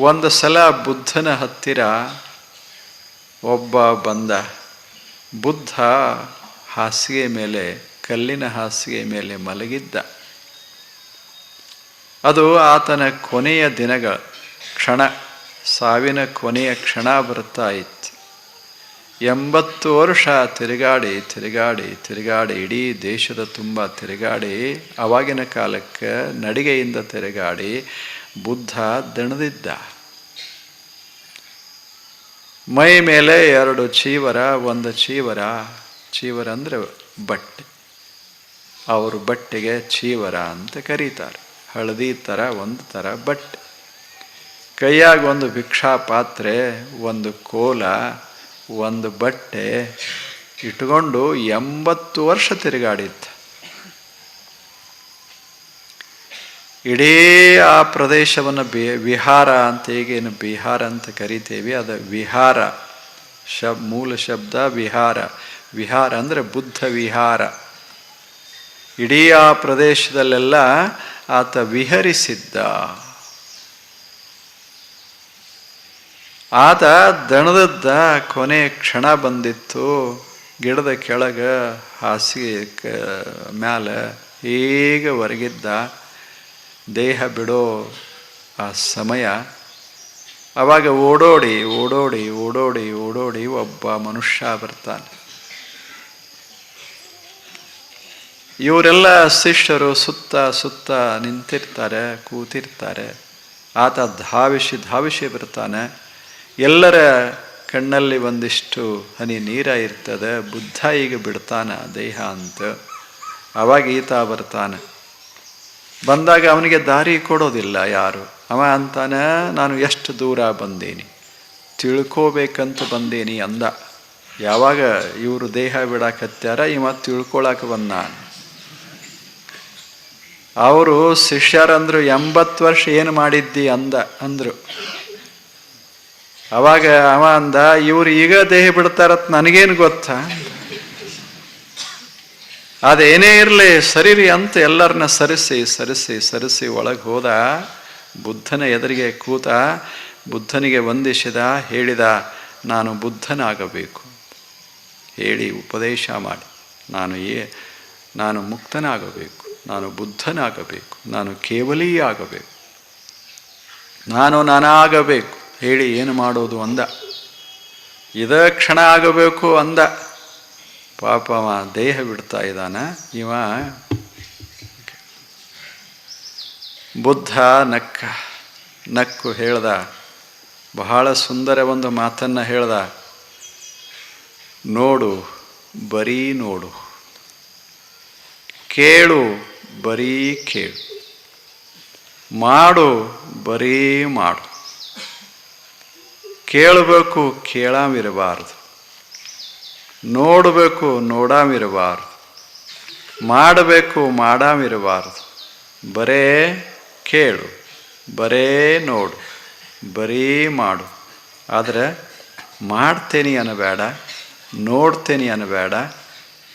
ಒಂದು ಸಲ ಬುದ್ಧನ ಹತ್ತಿರ ಒಬ್ಬ ಬಂದ. ಬುದ್ಧ ಹಾಸಿಗೆ ಮೇಲೆ, ಕಲ್ಲಿನ ಹಾಸಿಗೆ ಮೇಲೆ ಮಲಗಿದ್ದ. ಅದು ಆತನ ಕೊನೆಯ ದಿನಗಳ ಕ್ಷಣ, ಸಾವಿನ ಕೊನೆಯ ಕ್ಷಣ ಬರ್ತಾ ಇತ್ತು. 80 ವರ್ಷ ತಿರುಗಾಡಿ ತಿರುಗಾಡಿ ತಿರುಗಾಡಿ ಇಡೀ ದೇಶದ ತುಂಬ ತಿರುಗಾಡಿ, ಆವಾಗಿನ ಕಾಲಕ್ಕೆ ನಡಿಗೆಯಿಂದ ತಿರುಗಾಡಿ ಬುದ್ಧ ದಣದಿದ್ದ. ಮೈ ಮೇಲೆ 2 ಚೀವರ, ಒಂದು ಚೀವರ ಅಂದರೆ ಬಟ್ಟೆ, ಅವರು ಬಟ್ಟೆಗೆ ಚೀವರ ಅಂತ ಕರೀತಾರೆ. ಹಳದಿ ಥರ ಒಂದು ಥರ ಬಟ್ಟೆ, ಕೈಯಾಗ ಒಂದು ಭಿಕ್ಷಾ ಪಾತ್ರೆ, ಒಂದು ಕೋಲ, ಒಂದು ಬಟ್ಟೆ ಇಟ್ಕೊಂಡು 80 ವರ್ಷ ತಿರುಗಾಡಿದ್ದ. ಇಡೀ ಆ ಪ್ರದೇಶವನ್ನು ವಿಹಾರ ಅಂತ, ಈಗೇನು ಬಿಹಾರ ಅಂತ ಕರಿತೇವೆ, ಅದು ವಿಹಾರ ಮೂಲ ಶಬ್ದ ವಿಹಾರ. ವಿಹಾರ ಅಂದರೆ ಬುದ್ಧ ವಿಹಾರ. ಇಡೀ ಆ ಪ್ರದೇಶದಲ್ಲೆಲ್ಲ ಆತ ವಿಹರಿಸಿದ್ದ. ಆತ ದಣದದ್ದ. ಕೊನೆ ಕ್ಷಣ ಬಂದಿತ್ತು. ಗಿಡದ ಕೆಳಗೆ ಹಾಸಿಗೆ ಮ್ಯಾಲೆ ಹೀಗೆ ಹೊರಗಿದ್ದ. ದೇಹ ಬಿಡೋ ಆ ಸಮಯ. ಆವಾಗ ಓಡೋಡಿ ಓಡೋಡಿ ಓಡೋಡಿ ಓಡೋಡಿ ಒಬ್ಬ ಮನುಷ್ಯ ಬರ್ತಾನೆ. ಇವರೆಲ್ಲ ಶಿಷ್ಯರು ಸುತ್ತ ಸುತ್ತ ನಿಂತಿರ್ತಾರೆ, ಕೂತಿರ್ತಾರೆ. ಆತ ಧಾವಿಸಿ ಬರ್ತಾನೆ. ಎಲ್ಲರ ಕಣ್ಣಲ್ಲಿ ಒಂದಿಷ್ಟು ಹನಿ ನೀರ ಇರ್ತದೆ. ಬುದ್ಧ ಈಗ ಬಿಡ್ತಾನ ದೇಹ ಅಂತ. ಆವಾಗ ಈತ ಬರ್ತಾನೆ. ಬಂದಾಗ ಅವನಿಗೆ ದಾರಿ ಕೊಡೋದಿಲ್ಲ ಯಾರು. ಅವ ಅಂತಾನೆ, ನಾನು ಎಷ್ಟು ದೂರ ಬಂದೀನಿ, ತಿಳ್ಕೋಬೇಕಂತ ಬಂದೀನಿ ಅಂದ. ಯಾವಾಗ ಇವರು ದೇಹ ಬಿಡಾಕತ್ಯಾರ, ಇವ ತಿಳ್ಕೊಳಕ್ಕೆ ಬಂದ. ಅವರು ಶಿಷ್ಯರಂದ್ರು, 80 ವರ್ಷ ಏನು ಮಾಡಿದ್ದಿ ಅಂದರು. ಅವಾಗ ಅವ ಅಂದ, ಇವ್ರು ಈಗ ದೇಹ ಬಿಡ್ತಾರತ್ ನನಗೇನು ಗೊತ್ತಾ, ಅದೇನೇ ಇರಲಿ ಸರಿರಿ ಅಂತ ಎಲ್ಲರನ್ನ ಸರಿಸಿ ಒಳಗೆ ಹೋದ. ಬುದ್ಧನ ಎದುರಿಗೆ ಕೂತ. ಬುದ್ಧನಿಗೆ ವಂದಿಸಿದ, ಹೇಳಿದ, ನಾನು ಬುದ್ಧನಾಗಬೇಕು ಹೇಳಿ ಉಪದೇಶ ಮಾಡಿ. ನಾನು ಮುಕ್ತನಾಗಬೇಕು, ನಾನು ಬುದ್ಧನಾಗಬೇಕು, ನಾನು ಕೇವಲೀ ಆಗಬೇಕು, ನಾನಾಗಬೇಕು ಹೇಳಿ ಏನು ಮಾಡೋದು ಅಂದ. ಇದ ಕ್ಷಣ ಆಗಬೇಕು ಅಂದ. ಪಾಪ ಅವ ದೇಹ ಬಿಡ್ತಾ ಇದ್ದಾನ. ಇವ ಬುದ್ಧ ನಕ್ಕು ಹೇಳ್ದ, ಬಹಳ ಸುಂದರ ಒಂದು ಮಾತನ್ನು ಹೇಳ್ದ. ನೋಡು, ಬರೀ ನೋಡು, ಕೇಳು, ಬರೀ ಕೇಳು, ಮಾಡು, ಬರೀ ಮಾಡು. ಕೇಳಬೇಕು, ಕೇಳಾಮಿರಬಾರ್ದು. ನೋಡಬೇಕು, ನೋಡಾಮಿರಬಾರ್ದು. ಮಾಡಬೇಕು, ಮಾಡಾಮಿರಬಾರ್ದು. ಬರೇ ಕೇಳು, ಬರೇ ನೋಡು, ಬರೀ ಮಾಡು. ಆದರೆ ಮಾಡ್ತೇನೆ ಅನ್ನಬೇಡ, ನೋಡ್ತೇನೆ ಅನ್ನಬೇಡ,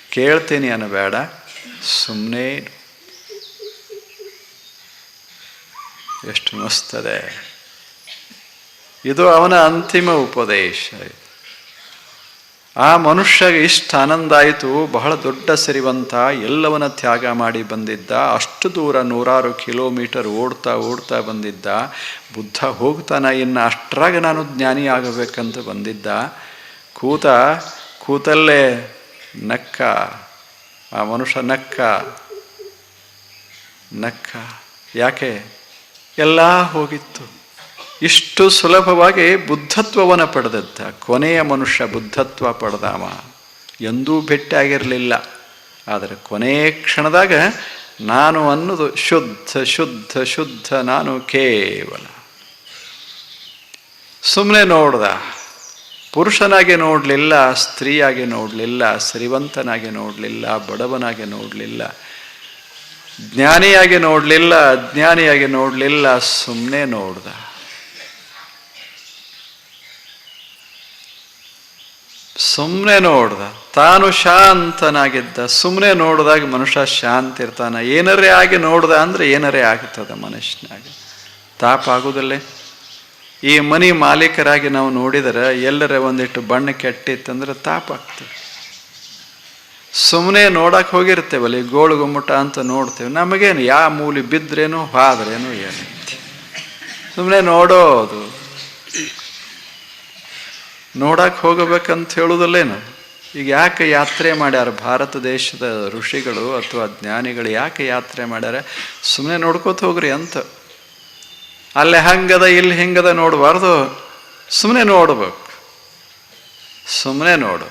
ಕೇಳ್ತೇನೆ ಅನ್ನಬೇಡ, ಸುಮ್ಮನೆ. ಎಷ್ಟು ಮಸ್ತದೆ. ಇದು ಅವನ ಅಂತಿಮ ಉಪದೇಶ. ಆ ಮನುಷ್ಯಗೆ ಇಷ್ಟು ಆನಂದ ಆಯಿತು. ಬಹಳ ದೊಡ್ಡ ಸಿರಿವಂತ, ಎಲ್ಲವನ್ನ ತ್ಯಾಗ ಮಾಡಿ ಬಂದಿದ್ದ. ಅಷ್ಟು ದೂರ 100 ಕಿಲೋಮೀಟರ್ ಓಡ್ತಾ ಬಂದಿದ್ದ. ಬುದ್ಧ ಹೋಗ್ತಾನ, ಇನ್ನು ಅಷ್ಟರಾಗ ನಾನು ಜ್ಞಾನಿ ಆಗಬೇಕಂತ ಬಂದಿದ್ದ. ಕೂತಲ್ಲೇ ನಕ್ಕ. ಆ ಮನುಷ್ಯ ನಕ್ಕ. ಯಾಕೆ? ಎಲ್ಲ ಹೋಗಿತ್ತು. ಇಷ್ಟು ಸುಲಭವಾಗಿ ಬುದ್ಧತ್ವವನ್ನು ಪಡೆದದ್ದ. ಕೊನೆಯ ಮನುಷ್ಯ ಬುದ್ಧತ್ವ ಪಡೆದವ. ಎಂದೂ ಭೇಟಿಯಾಗಿರಲಿಲ್ಲ. ಆದರೆ ಕೊನೆಯ ಕ್ಷಣದಾಗ ನಾನು ಅನ್ನೋದು ಶುದ್ಧ, ನಾನು ಕೇವಲ. ಸುಮ್ಮನೆ ನೋಡ್ದ. ಪುರುಷನಾಗಿ ನೋಡಲಿಲ್ಲ, ಸ್ತ್ರೀಯಾಗಿ ನೋಡಲಿಲ್ಲ, ಸಿರಿವಂತನಾಗಿ ನೋಡಲಿಲ್ಲ, ಬಡವನಾಗಿ ನೋಡಲಿಲ್ಲ, ಜ್ಞಾನಿಯಾಗಿ ನೋಡಲಿಲ್ಲ, ಅಜ್ಞಾನಿಯಾಗಿ ನೋಡಲಿಲ್ಲ. ಸುಮ್ಮನೆ ನೋಡ್ದ. ತಾನು ಶಾಂತನಾಗಿದ್ದ. ಸುಮ್ಮನೆ ನೋಡಿದಾಗ ಮನುಷ್ಯ ಶಾಂತಿ ಇರ್ತಾನೆ. ಏನರೇ ಆಗಿ ನೋಡ್ದ ಅಂದರೆ ಏನರೇ ಆಗ್ತದೆ ಮನುಷ್ಯನಾಗ. ತಾಪ ಆಗುವುದಿಲ್ಲ. ಈ ಮನೆ ಮಾಲೀಕರಾಗಿ ನಾವು ನೋಡಿದರೆ ಎಲ್ಲರ ಒಂದಿಟ್ಟು ಬಣ್ಣ ಕೆಟ್ಟಿತ್ತಂದ್ರೆ ತಾಪಾಗ್ತದೆ. ಸುಮ್ಮನೆ ನೋಡಕ್ಕೆ ಹೋಗಿರ್ತೇವಲ್ಲಿ ಗೋಳು ಗುಮ್ಮಟ ಅಂತ ನೋಡ್ತೇವೆ, ನಮಗೇನು ಯಾವ ಮೂಲಿ ಬಿದ್ರೇನು ಹಾದ್ರೇನು ಏನು, ಸುಮ್ಮನೆ ನೋಡೋದು. ನೋಡಕ್ಕೆ ಹೋಗಬೇಕಂತ ಹೇಳೋದಲ್ಲೇನು. ಈಗ ಯಾಕೆ ಯಾತ್ರೆ ಮಾಡ್ಯಾರ ಭಾರತ ದೇಶದ ಋಷಿಗಳು ಅಥವಾ ಜ್ಞಾನಿಗಳು? ಯಾಕೆ ಯಾತ್ರೆ ಮಾಡ್ಯಾರ? ಸುಮ್ಮನೆ ನೋಡ್ಕೋತ ಹೋಗ್ರಿ ಅಂತ. ಅಲ್ಲೇ ಹಂಗದ ಇಲ್ಲಿ ಹಿಂಗದ ನೋಡಬಾರ್ದು, ಸುಮ್ಮನೆ ನೋಡ್ಬೇಕು. ಸುಮ್ಮನೆ ನೋಡು.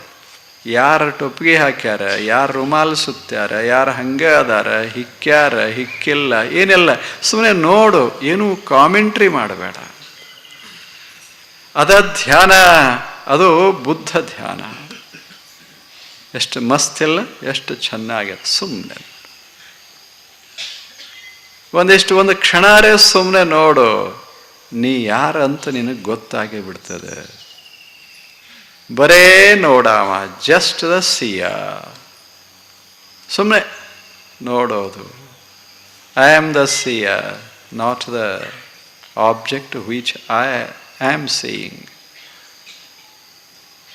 ಯಾರು ಟೊಪ್ಪಿಗೆ ಹಾಕ್ಯಾರ, ಯಾರು ರುಮಾಲ್ ಸುತ್ಯಾರ, ಯಾರು ಹಂಗೆ ಅದಾರ, ಹಿಕ್ಕ್ಯಾರ ಹಿಕ್ಕಿಲ್ಲ ಏನೆಲ್ಲ, ಸುಮ್ಮನೆ ನೋಡು. ಏನೂ ಕಾಮೆಂಟ್ರಿ ಮಾಡಬೇಡ. ಅದ ಧ್ಯಾನ, ಅದು ಬುದ್ಧ ಧ್ಯಾನ. ಎಷ್ಟು ಮಸ್ತಿಲ್ಲ, ಎಷ್ಟು ಚೆನ್ನಾಗ್ಯದ. ಸುಮ್ಮನೆ ಒಂದು ಕ್ಷಣರೇ ಸುಮ್ಮನೆ ನೋಡು, ನೀ ಯಾರಂತ ನಿನಗೆ ಗೊತ್ತಾಗೇ ಬಿಡ್ತದೆ. ಬರೇ ನೋಡಾವ, ಜಸ್ಟ್ ದ ಸಿಯ, ಸುಮ್ಮನೆ ನೋಡೋದು. ಐ ಆಮ್ ದ ಸಿಯ, not the object which I am seeing.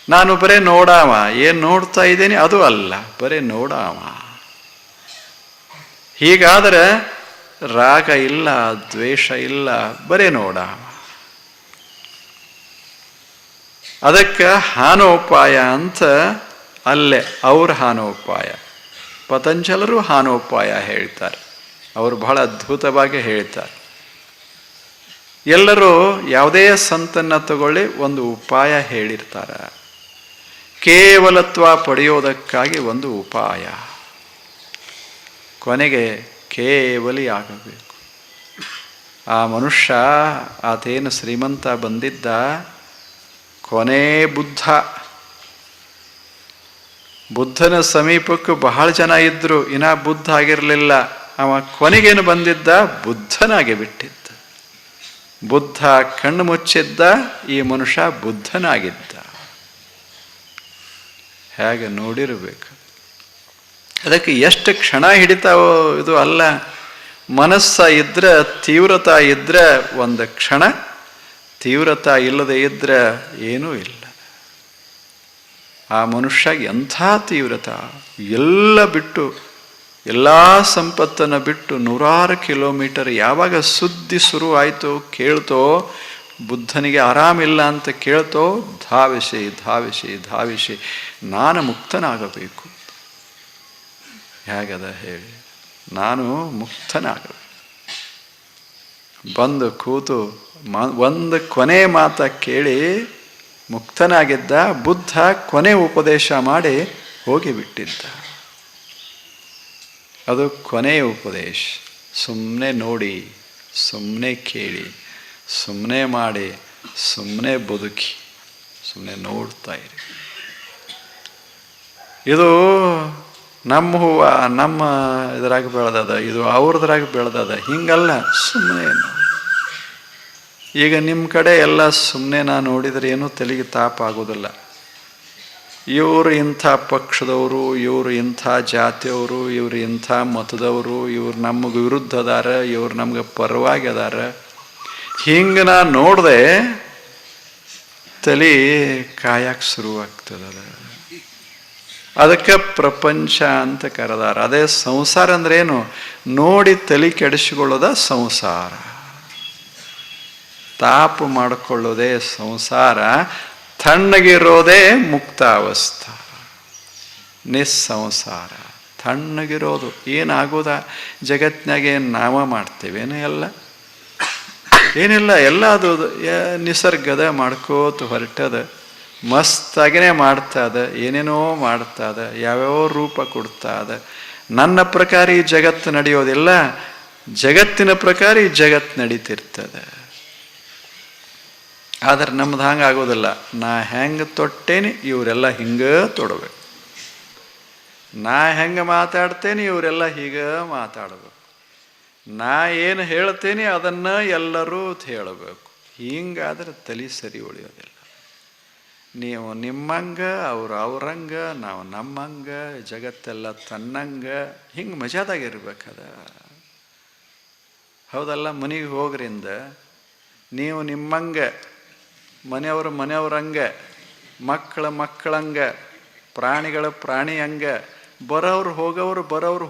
ನಾನು ಬರೇ ನೋಡಾವ, ಏನು ನೋಡ್ತಾ ಇದ್ದೀನಿ ಅದು ಅಲ್ಲ, ಬರೇ ನೋಡಾವ. ಹೀಗಾದರೆ ರಾಗ ಇಲ್ಲ, ದ್ವೇಷ ಇಲ್ಲ, ಬರೇ ನೋಡಾವ. ಅದಕ್ಕೆ ಹಾನೋಪಾಯ ಅಂತ ಅಲ್ಲೇ ಅವ್ರ ಹಾನೋಪಾಯ. ಪತಂಜಲರು ಹಾನೋಪಾಯ ಹೇಳ್ತಾರೆ, ಅವರು ಬಹಳ ಅದ್ಭುತವಾಗಿ ಹೇಳ್ತಾರೆ. ಎಲ್ಲರೂ ಯಾವುದೇ ಸಂತನ್ನ ತಗೊಳ್ಳಿ ಒಂದು ಉಪಾಯ ಹೇಳಿರ್ತಾರೆ. ಕೇವಲತ್ವ ಪಡೆಯೋದಕ್ಕಾಗಿ ಒಂದು ಉಪಾಯ, ಕೊನೆಗೆ ಕೇವಲಿ ಆಗಬೇಕು. ಆ ಮನುಷ್ಯ ಆತೇನು ಶ್ರೀಮಂತ ಬಂದಿದ್ದ, ಕೊನೆ ಬುದ್ಧನ ಸಮೀಪಕ್ಕೂ ಬಹಳ ಜನ ಇದ್ರು, ಇನ್ನ ಬುದ್ಧ ಆಗಿರಲಿಲ್ಲ. ಅವ ಕೊನೆಗೇನು ಬಂದಿದ್ದ, ಬುದ್ಧನಾಗಿ ಬಿಟ್ಟಿದ್ದ. ಬುದ್ಧ ಕಣ್ಣು ಮುಚ್ಚಿದ್ದ, ಈ ಮನುಷ್ಯ ಬುದ್ಧನಾಗಿದ್ದ. ಹೇಗೆ ನೋಡಿರಬೇಕು. ಅದಕ್ಕೆ ಎಷ್ಟು ಕ್ಷಣ ಹಿಡಿತಾವೋ ಇದು ಅಲ್ಲ. ಮನಸ್ಸ ಇದ್ರೆ, ತೀವ್ರತಾ ಇದ್ರೆ ಒಂದು ಕ್ಷಣ, ತೀವ್ರತಾ ಇಲ್ಲದೆ ಇದ್ರೆ ಏನೂ ಇಲ್ಲ. ಆ ಮನುಷ್ಯ ಎಂಥ ತೀವ್ರತಾ, ಎಲ್ಲ ಬಿಟ್ಟು, ಎಲ್ಲ ಸಂಪತ್ತನ್ನು ಬಿಟ್ಟು 100 ಕಿಲೋಮೀಟರ್ ಯಾವಾಗ ಸುದ್ದಿ ಶುರು ಆಯಿತು, ಕೇಳ್ತೋ ಬುದ್ಧನಿಗೆ ಆರಾಮಿಲ್ಲ ಅಂತ ಕೇಳ್ತೋ, ಧಾವಿಸಿ ಧಾವಿಸಿ ಧಾವಿಸಿ ನಾನು ಮುಕ್ತನಾಗಬೇಕು. ಹೇಗದ ಹೇಳಿ, ನಾನು ಮುಕ್ತನಾಗಬೇಕು. ಬಂದು ಕೂತು ಒಂದು ಕೊನೆ ಮಾತ ಕೇಳಿ ಮುಕ್ತನಾಗಿದ್ದ. ಬುದ್ಧ ಕೊನೆ ಉಪದೇಶ ಮಾಡಿ ಹೋಗಿಬಿಟ್ಟಿದ್ದ. ಅದು ಕೊನೆಯ ಉಪದೇಶ. ಸುಮ್ಮನೆ ನೋಡಿ, ಸುಮ್ಮನೆ ಕೇಳಿ, ಸುಮ್ಮನೆ ಮಾಡಿ, ಸುಮ್ಮನೆ ಬದುಕಿ, ಸುಮ್ಮನೆ ನೋಡ್ತಾ ಇರಿ. ಇದು ನಮ್ಮ ಹೂವು ನಮ್ಮ ಇದ್ರಾಗ ಬೆಳೆದದ, ಇದು ಅವ್ರದ್ರಾಗ ಬೆಳೆದದ, ಹಿಂಗಲ್ಲ. ಸುಮ್ಮನೆ ಈಗ ನಿಮ್ಮ ಕಡೆ ಎಲ್ಲ ಸುಮ್ಮನೆ ನಾನು ನೋಡಿದರೆ ಏನೂ ತಲೆಗೆ ತಾಪ ಆಗೋದಿಲ್ಲ. ಇವರು ಇಂಥ ಪಕ್ಷದವರು, ಇವರು ಇಂಥ ಜಾತಿಯವರು, ಇವರು ಇಂಥ ಮತದವರು, ಇವ್ರು ನಮಗೆ ವಿರುದ್ಧ ಅದಾರ, ಇವ್ರು ನಮ್ಗೆ ಪರವಾಗಿ ಅದಾರ. ಹಿಂಗೆ ನಾನು ನೋಡಿದೆ ತಲೆ ಕಾಯಕ್ಕೆ ಶುರುವಾಗ್ತದಲ್ಲ. ಅದಕ್ಕೆ ಪ್ರಪಂಚ ಅಂತ ಕರೆದಾರ. ಅದೇ ಸಂಸಾರ ಅಂದ್ರೆ ಏನು? ನೋಡಿ ತಲೆ ಕೆಡಿಸಿಕೊಳ್ಳೋದ ಸಂಸಾರ, ತಾಪ ಮಾಡಿಕೊಳ್ಳೋದೇ ಸಂಸಾರ, ತಣ್ಣಗಿರೋದೇ ಮುಕ್ತಾವಸ್ಥ, ನಿಸ್ಸಂಸಾರ. ತಣ್ಣಗಿರೋದು ಏನಾಗೋದ ಜಗತ್ತಿನಾಗ ಏನು ನಾವ ಮಾಡ್ತೇವೇನು? ಏನಿಲ್ಲ, ಎಲ್ಲ ಅದು ನಿಸರ್ಗದ ಮಾಡ್ಕೋತ ಹೊರಟದ, ಮಸ್ತಾಗಿನೇ ಮಾಡ್ತಾದ, ಏನೇನೋ ಮಾಡ್ತಾದ, ಯಾವ್ಯಾವ ರೂಪ ಕೊಡ್ತಾದ. ನನ್ನ ಪ್ರಕಾರ ಈ ಜಗತ್ತು ನಡೆಯೋದಿಲ್ಲ, ಜಗತ್ತಿನ ಪ್ರಕಾರ ಈ ಜಗತ್ತು ನಡೀತಿರ್ತದೆ. ಆದ್ರೆ ನಮ್ದು ಹಂಗೆ ಆಗೋದಿಲ್ಲ. ನಾ ಹೆಂಗೆ ತೊಟ್ಟೇನೆ ಇವರೆಲ್ಲ ಹಿಂಗೆ ತೊಡಬೇಕು, ನಾ ಹೆಂಗೆ ಮಾತಾಡ್ತೇನೆ ಇವರೆಲ್ಲ ಹೀಗೆ ಮಾತಾಡಬೇಕು, ನಾ ಏನು ಹೇಳ್ತೇನೆ ಅದನ್ನು ಎಲ್ಲರೂ ಹೇಳಬೇಕು. ಹಿಂಗಾದ್ರೆ ತಲೆ ಸರಿ ಉಳಿಯೋದಿಲ್ಲ. ನೀವು ನಿಮ್ಮಂಗ, ಅವರು ಅವ್ರಂಗ, ನಾವು ನಮ್ಮಂಗ, ಜಗತ್ತೆಲ್ಲ ತನ್ನಂಗ, ಹಿಂಗೆ ಮಜಾದಾಗಿರ್ಬೇಕದ. ಹೌದಲ್ಲ? ಮನೆಗೆ ಹೋಗ್ರಿಂದ ನೀವು ನಿಮ್ಮಂಗೆ, ಮನೆಯವರು ಮನೆಯವ್ರಂಗೆ, ಮಕ್ಕಳಂಗೆ, ಪ್ರಾಣಿಗಳ ಪ್ರಾಣಿ ಹಂಗೆ, ಬರೋರು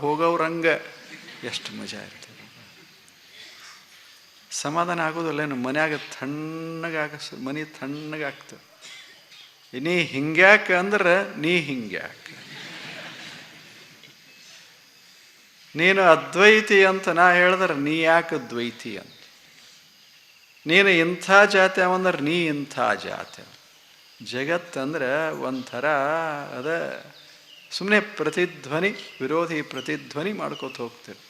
ಹೋಗೋವ್ರಂಗೆ. ಎಷ್ಟು ಮಜಾ ಇರ್ತದೆ. ಸಮಾಧಾನ ಆಗೋದಿಲ್ಲೇನು? ಮನ್ಯಾಗ ಮನೆ ತಣ್ಣಗಾಗ್ತದೆ. ನೀ ಹಿಂಗ್ಯಾಕ ಅಂದ್ರೆ ನೀ ಹಿಂಗ್ಯಾಕ, ನೀನು ಅದ್ವೈತಿ ಅಂತ ನಾ ಹೇಳಿದ್ರೆ ನೀ ಯಾಕೆ ದ್ವೈತಿ ಅಂತ, ನೀನು ಇಂಥ ಜಾತಿ ಅವಂದ್ರೆ ನೀ ಇಂಥ ಜಾತಿ. ಜಗತ್ತಂದ್ರೆ ಒಂಥರ ಅದ ಸುಮ್ಮನೆ ಪ್ರತಿಧ್ವನಿ, ವಿರೋಧಿ ಪ್ರತಿಧ್ವನಿ ಮಾಡ್ಕೋತ ಹೋಗ್ತಿರ್ತ.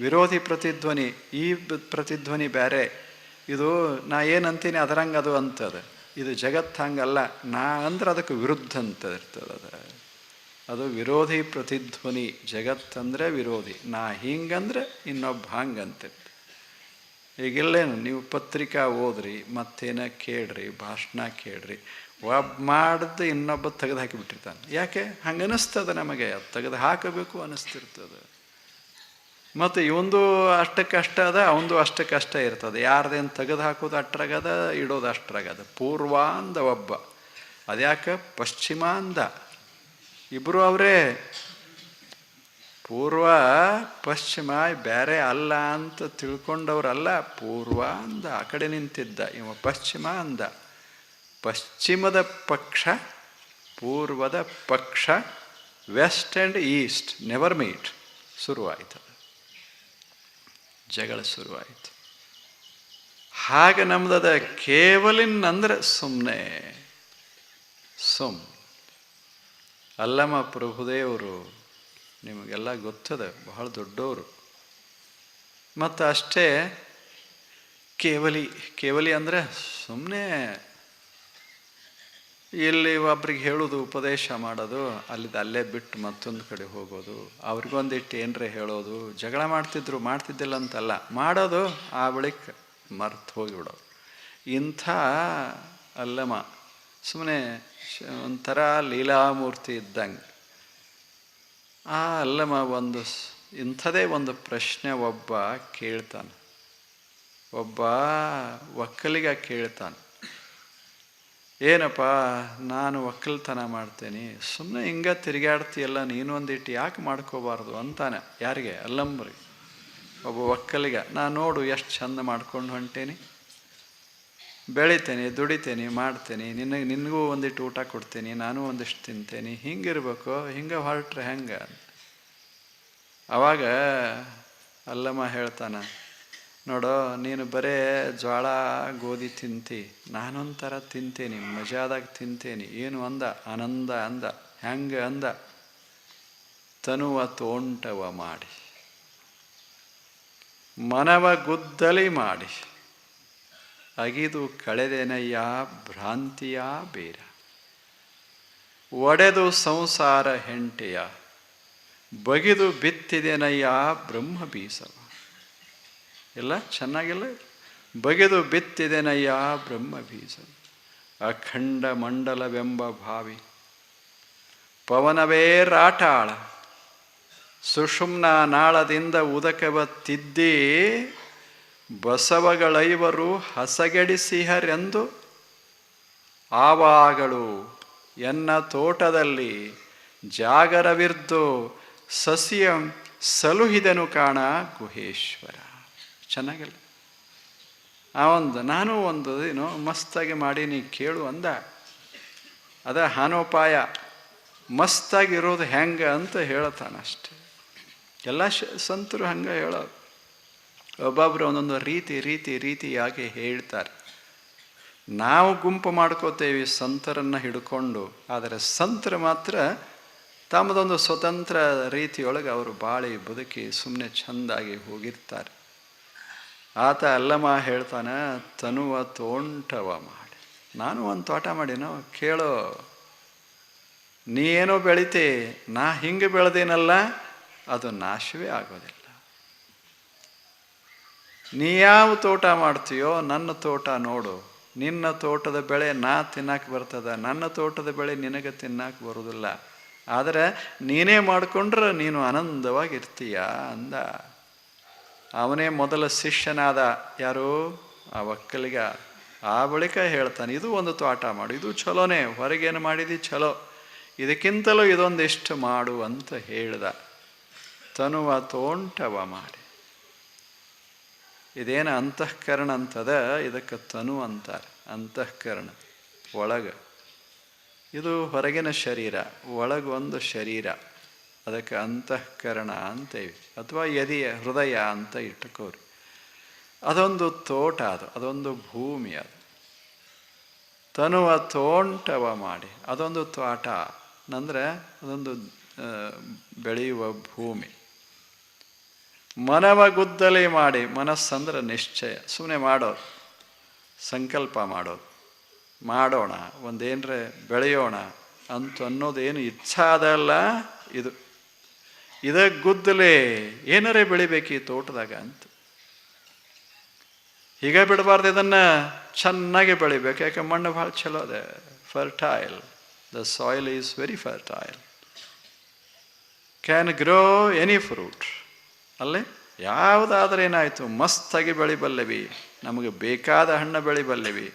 ವಿರೋಧಿ ಪ್ರತಿಧ್ವನಿ, ಈ ಪ್ರತಿಧ್ವನಿ ಬೇರೆ, ಇದು ನಾ ಏನಂತೀನಿ ಅದರಂಗೆ ಅದು ಅಂತದೆ. ಇದು ಜಗತ್ತು ಹಂಗಲ್ಲ, ನಾ ಅಂದ್ರೆ ಅದಕ್ಕೆ ವಿರುದ್ಧ ಅಂತ ಇರ್ತದೆ. ಅದು ವಿರೋಧಿ ಪ್ರತಿಧ್ವನಿ. ಜಗತ್ತಂದರೆ ವಿರೋಧಿ, ನಾ ಹಿಂಗಂದ್ರೆ ಇನ್ನೊಬ್ಬ ಹಂಗಂತಿರ್ತ. ಈಗಿಲ್ಲೇನು ನೀವು ಪತ್ರಿಕಾ ಓದ್ರಿ, ಮತ್ತೇನ ಕೇಳ್ರಿ, ಭಾಷಣ ಕೇಳ್ರಿ, ಒಬ್ಬ ಮಾಡಿದ್ದು ಇನ್ನೊಬ್ಬ ತೆಗೆದು ಹಾಕಿಬಿಟ್ಟಿರ್ತಾನೆ. ಯಾಕೆ? ಹಂಗೆ ಅನ್ನಿಸ್ತದೆ ನಮಗೆ, ಅದು ತೆಗೆದು ಹಾಕಬೇಕು ಅನ್ನಿಸ್ತಿರ್ತದೆ. ಮತ್ತು ಇವಂದು ಅಷ್ಟಕ್ಕಷ್ಟ ಅದ, ಅವಂದು ಅಷ್ಟಕ್ಕಷ್ಟ ಇರ್ತದೆ. ಯಾರ್ದೇನು ತೆಗೆದು ಹಾಕೋದು ಅಷ್ಟ್ರಾಗದ, ಇಡೋದು ಅಷ್ಟ್ರಾಗದ. ಪೂರ್ವ ಅಂದ ಒಬ್ಬ, ಅದ್ಯಾಕೆ ಪಶ್ಚಿಮ ಅಂದ. ಇಬ್ಬರು ಅವರೇ, ಪೂರ್ವ ಪಶ್ಚಿಮ ಬೇರೆ ಅಲ್ಲ ಅಂತ ತಿಳ್ಕೊಂಡವ್ರಲ್ಲ. ಪೂರ್ವ ಅಂದ, ಆ ಕಡೆ ನಿಂತಿದ್ದ, ಇವ ಪಶ್ಚಿಮ ಅಂದ. ಪಶ್ಚಿಮದ ಪಕ್ಷ ಪೂರ್ವದ ಪಕ್ಷ, west and east never meet. ಶುರುವಾಯಿತು, ಜಗಳ ಶುರುವಾಯಿತು. ಹಾಗೆ ನಮ್ದದ ಕೇವಲಿನ್ ಅಂದ್ರೆ ಸುಮ್ಮನೆ ಅಲ್ಲಮ್ಮ ಪ್ರಭುದೇವರು ನಿಮಗೆಲ್ಲ ಗೊತ್ತದ, ಬಹಳ ದೊಡ್ಡವರು. ಮತ್ತು ಅಷ್ಟೇ ಕೇವಲಿ ಅಂದರೆ ಸುಮ್ಮನೆ ಇಲ್ಲಿ ಒಬ್ರಿಗೆ ಹೇಳೋದು, ಉಪದೇಶ ಮಾಡೋದು, ಅಲ್ಲೇ ಬಿಟ್ಟು ಮತ್ತೊಂದು ಕಡೆ ಹೋಗೋದು, ಅವ್ರಿಗೊಂದಿಟ್ಟು ಏನರೇ ಹೇಳೋದು. ಜಗಳ ಮಾಡ್ತಿದ್ದಿಲ್ಲ ಅಂತಲ್ಲ, ಮಾಡೋದು, ಆ ಬಳಿಕ ಮರ್ತು ಹೋಗಿಬಿಡೋದು. ಇಂಥ ಅಲ್ಲಮ್ಮ ಸುಮ್ಮನೆ ಒಂಥರ ಲೀಲಾಮೂರ್ತಿ ಇದ್ದಂಗೆ. ಆ ಅಲ್ಲಮ್ಮ ಇಂಥದೇ ಒಂದು ಪ್ರಶ್ನೆ ಒಬ್ಬ ಕೇಳ್ತಾನೆ, ಒಬ್ಬ ಒಕ್ಕಲಿಗ ಕೇಳ್ತಾನೆ. ಏನಪ್ಪ, ನಾನು ಒಕ್ಕಲ್ತನ ಮಾಡ್ತೇನೆ, ಸುಮ್ಮನೆ ಹಿಂಗೆ ತಿರುಗಾಡ್ತೀಯಲ್ಲ, ನೀನು ಒಂದಿಟ್ಟು ಯಾಕೆ ಮಾಡ್ಕೋಬಾರ್ದು ಅಂತಾನೆ. ಯಾರಿಗೆ? ಅಲ್ಲಂಬ್ರಿಗೆ. ಒಬ್ಬ ಒಕ್ಕಲಿಗ, ನಾನು ನೋಡು ಎಷ್ಟು ಚಂದ ಮಾಡ್ಕೊಂಡು ಹೊಂಟೇನಿ, ಬೆಳಿತೇನೆ, ದುಡಿತೇನೆ, ಮಾಡ್ತೇನೆ, ನಿನಗೂ ಒಂದಿಟ್ಟು ಊಟ ಕೊಡ್ತೇನೆ, ನಾನು ಒಂದಿಷ್ಟು ತಿಂತೇನೆ, ಹಿಂಗಿರ್ಬೇಕು, ಹಿಂಗೆ ಹೊರಟ್ರೆ ಹೆಂಗೆ? ಅವಾಗ ಅಲ್ಲಮ್ಮ ಹೇಳ್ತಾನೆ, ನೋಡೋ, ನೀನು ಬರೇ ಜ್ವಾಳ ಗೋಧಿ ತಿಂತಿ, ನಾನೊಂಥರ ತಿಂತೇನೆ, ಮಜಾದಾಗ ತಿಂತೇನೆ. ಏನು ಅಂದ? ಆನಂದ ಅಂದ. ಹೆಂಗೆ ಅಂದ? ತನುವ ತೋಂಟವ ಮಾಡಿ, ಮನವ ಗುದ್ದಲಿ ಮಾಡಿ, ಅಗಿದು ಕಳೆದೆನಯ್ಯ ಭ್ರಾಂತಿಯ ಬೇರ, ಒಡೆದು ಸಂಸಾರ ಹೆಂಟೆಯ, ಬಗಿದು ಬಿತ್ತಿದೆನಯ್ಯ ಬ್ರಹ್ಮ ಬೀಸವ. ಎಲ್ಲ ಚೆನ್ನಾಗಿಲ್ಲ? ಬಗೆದು ಬಿತ್ತಿದೆನಯ್ಯ ಬ್ರಹ್ಮ ಬೀಜ, ಅಖಂಡ ಮಂಡಲವೆಂಬ ಭಾವಿ, ಪವನವೇ ರಾಟಾಳ, ಸುಷುಮ್ನ ನಾಳದಿಂದ ಉದಕವ ತಿದ್ದಿ, ಬಸವಗಳೈವರು ಹಸಗೆಡಿಸಿಹರೆಂದು, ಆವಾಗಳು ಎನ್ನ ತೋಟದಲ್ಲಿ ಜಾಗರವಿರ್ದು ಸಸಿಯ ಸಲುಹಿದನು ಕಾಣ ಗುಹೇಶ್ವರ. ಚೆನ್ನಾಗಿಲ್ಲ? ನಾನು ಒಂದು ಮಸ್ತಾಗಿ ಮಾಡಿ ನೀ ಕೇಳು ಅಂದ. ಅದ ಹಾನೋಪಾಯ, ಮಸ್ತಾಗಿರೋದು ಹೆಂಗೆ ಅಂತ ಹೇಳ್ತಾನಷ್ಟೆ. ಎಲ್ಲ ಸಂತರು ಹಂಗೆ ಹೇಳೋದು. ಒಬ್ಬೊಬ್ಬರು ಒಂದೊಂದು ರೀತಿಯಾಗಿ ಹೇಳ್ತಾರೆ. ನಾವು ಗುಂಪು ಮಾಡ್ಕೋತೇವೆ ಸಂತರನ್ನು ಹಿಡ್ಕೊಂಡು, ಆದರೆ ಸಂತರು ಮಾತ್ರ ತಮ್ಮದೊಂದು ಸ್ವತಂತ್ರ ರೀತಿಯೊಳಗೆ ಅವರು ಬಾಳಿ ಬದುಕಿ ಸುಮ್ಮನೆ ಚೆಂದಾಗಿ ಹೋಗಿರ್ತಾರೆ. ಆತ ಅಲ್ಲಮ್ಮ ಹೇಳ್ತಾನೆ, ತನುವ ತೋಂಟವ ಮಾಡಿ. ನಾನು ಒಂದು ತೋಟ ಮಾಡಿನೋ ಕೇಳೋ, ನೀ ಏನೋ ಬೆಳಿತೆ, ನಾ ಹಿಂಗೆ ಬೆಳೆದೇನಲ್ಲ, ಅದು ನಾಶವೇ ಆಗೋದಿಲ್ಲ. ನೀ ಯಾವ ತೋಟ ಮಾಡ್ತೀಯೋ ನನ್ನ ತೋಟ ನೋಡು, ನಿನ್ನ ತೋಟದ ಬೆಳೆ ನಾ ತಿನ್ನಕ್ಕೆ ಬರ್ತದ, ನನ್ನ ತೋಟದ ಬೆಳೆ ನಿನಗೆ ತಿನ್ನಕ್ಕೆ ಬರೋದಿಲ್ಲ. ಆದರೆ ನೀನೇ ಮಾಡಿಕೊಂಡ್ರೆ ನೀನು ಆನಂದವಾಗಿರ್ತೀಯ ಅಂದ. ಅವನೇ ಮೊದಲ ಶಿಷ್ಯನಾದ. ಯಾರು? ಆ ಒಕ್ಕಲಿಗ. ಆ ಬಳಿಕ ಹೇಳ್ತಾನೆ, ಇದು ಒಂದು ತೋಟ ಮಾಡು, ಇದು ಚಲೋನೇ, ಹೊರಗೇನು ಮಾಡಿದಿ ಚಲೋ, ಇದಕ್ಕಿಂತಲೂ ಇದೊಂದಿಷ್ಟು ಮಾಡು ಅಂತ ಹೇಳ್ದ. ತನುವ ತೋಂಟವ ಮಾಡಿ. ಇದೇನು ಅಂತಃಕರಣ ಅಂತದ, ಇದಕ್ಕೆ ತನು ಅಂತಾರೆ. ಅಂತಃಕರಣ ಒಳಗೆ, ಇದು ಹೊರಗಿನ ಶರೀರ, ಒಳಗೊಂದು ಶರೀರ, ಅದಕ್ಕೆ ಅಂತಃಕರಣ ಅಂತೇವಿ. ಅಥವಾ ಎದೆಯ ಹೃದಯ ಅಂತ ಇಟ್ಟುಕೋರಿ. ಅದೊಂದು ತೋಟ, ಅದೊಂದು ಭೂಮಿ. ಅದು ತನುವ ತೋಂಟವ ಮಾಡಿ, ಅದೊಂದು ತೋಟ ಅಂದರೆ ಅದೊಂದು ಬೆಳೆಯುವ ಭೂಮಿ. ಮನವ ಗುದ್ದಲಿ ಮಾಡಿ, ಮನಸ್ಸಂದ್ರೆ ನಿಶ್ಚಯ, ಸುಮ್ಮನೆ ಮಾಡೋದು, ಸಂಕಲ್ಪ ಮಾಡೋದು, ಮಾಡೋಣ ಒಂದೇನರೆ ಬೆಳೆಯೋಣ ಅಂತ ಅನ್ನೋದೇನು ಇಚ್ಛಾ ಅದಲ್ಲ. ಇದಕ್ಕೆ ಗುದ್ದಲೆ ಏನಾರೇ ಬೆಳಿಬೇಕು ಈ ತೋಟದಾಗ ಅಂತ. ಹೀಗೆ ಬಿಡಬಾರ್ದು, ಇದನ್ನು ಚೆನ್ನಾಗಿ ಬೆಳಿಬೇಕು. ಯಾಕೆ ಮಣ್ಣು ಭಾಳ ಚಲೋ ಅದೆ, fertile. The soil is very fertile, can grow any fruit. ಅಲ್ಲೇ ಯಾವುದಾದ್ರೆ ಏನಾಯಿತು, ಮಸ್ತಾಗಿ ಬೆಳಿಬಲ್ಲೆವಿ, ನಮಗೆ ಬೇಕಾದ ಹಣ್ಣು ಬೆಳಿಬಲ್ಲೆವಿ.